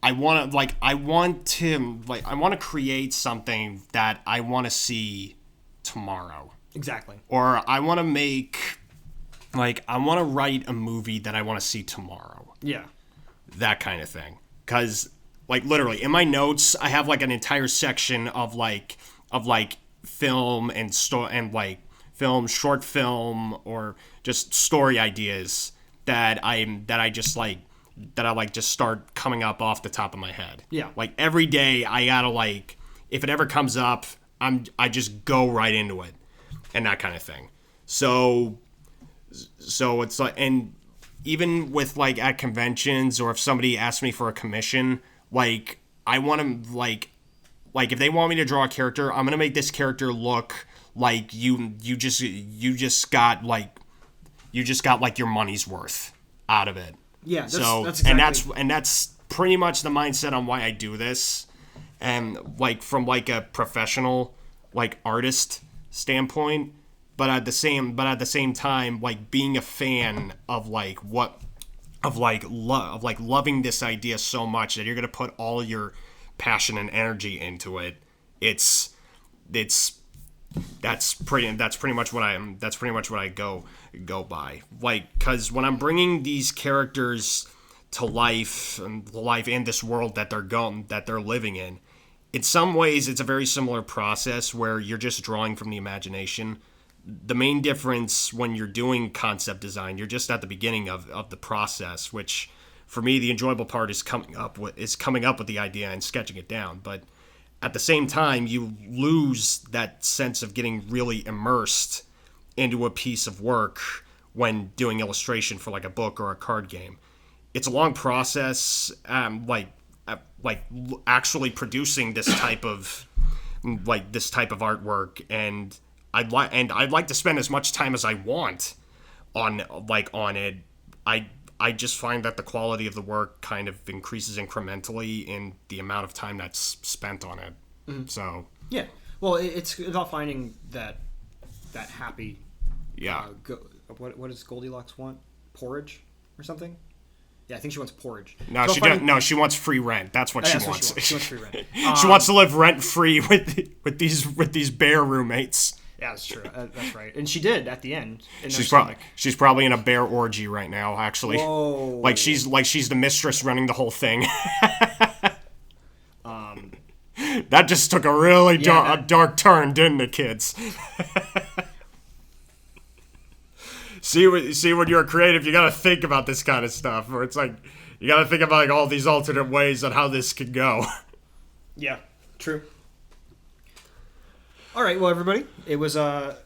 I want to create something that I want to see tomorrow. Exactly. Or I want to write a movie that I want to see tomorrow. Yeah. That kind of thing. Because, like, literally, in my notes, I have, like, an entire section of film and short film, or just story ideas that I just start coming up off the top of my head. Yeah. Like, every day, I gotta, like, if it ever comes up, I just go right into it. And that kind of thing. So it's like, and even with like at conventions, or if somebody asks me for a commission, like I want to like if they want me to draw a character, I'm gonna make this character look like you just got like your money's worth out of it. Yeah. That's exactly. and that's pretty much the mindset on why I do this, and like from like a professional like artist standpoint, but at the same time, like being a fan of loving this idea so much that you're gonna put all your passion and energy into it. That's pretty much what I go by. Like, because when I'm bringing these characters to life and this world that they're living in some ways, it's a very similar process where you're just drawing from the imagination. The main difference when you're doing concept design, you're just at the beginning of the process, which for me, the enjoyable part is coming up with the idea and sketching it down. But at the same time, you lose that sense of getting really immersed into a piece of work when doing illustration for like a book or a card game. It's a long process, actually producing this type of artwork, and I'd like to spend as much time as I want on it. I just find that the quality of the work kind of increases incrementally in the amount of time that's spent on it. Mm-hmm. So yeah, well, it's about finding that happy. Yeah. What does Goldilocks want? Porridge or something? Yeah, I think she wants porridge. No, she wants free rent. That's what she wants. She wants free rent. She wants to live rent free with these bear roommates. Yeah, that's true. That's right. And she did at the end. She's probably in a bear orgy right now. Actually, whoa! Like she's the mistress running the whole thing. That just took a really dark turn, didn't it, kids? when you're creative, you gotta think about this kind of stuff. Where it's like you gotta think about like all these alternate ways on how this could go. Yeah, true. All right, well, everybody, it was an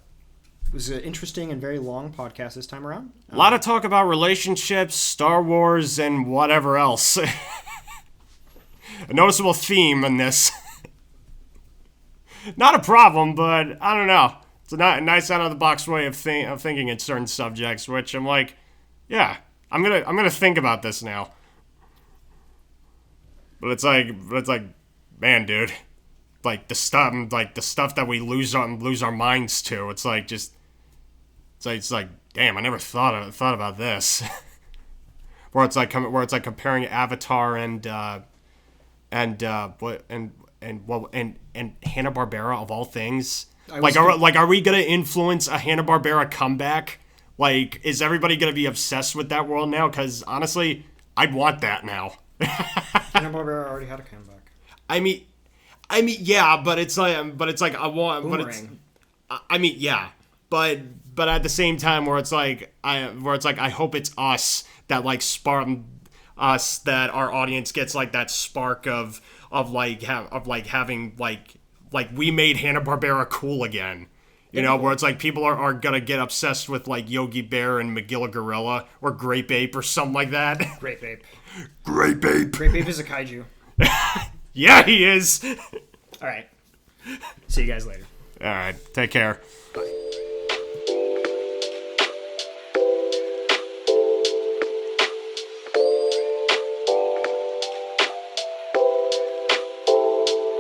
interesting and very long podcast this time around. A lot of talk about relationships, Star Wars, and whatever else. A noticeable theme in this. Not a problem, but I don't know. It's a nice out-of-the-box way of thinking in certain subjects, which I'm like, yeah, I'm gonna think about this now. But it's like, man, dude, like the stuff that we lose our minds to. It's like damn, I never thought about this. where it's like comparing Avatar and Hanna-Barbera of all things. Are we gonna influence a Hanna-Barbera comeback? Like, is everybody gonna be obsessed with that world now? Because honestly, I'd want that now. Hanna-Barbera already had a comeback. I mean, yeah, but it's like I want, Boomerang. but at the same time, where it's like I hope it's us that like spark us, that our audience gets like that spark of having like we made Hanna-Barbera cool again. You know, where it's like people are gonna get obsessed with like Yogi Bear and Magilla Gorilla or Grape Ape or something like that. Grape Ape. Grape Ape. Grape Ape is a kaiju. Yeah, he is. All right. See you guys later. All right. Take care. Bye.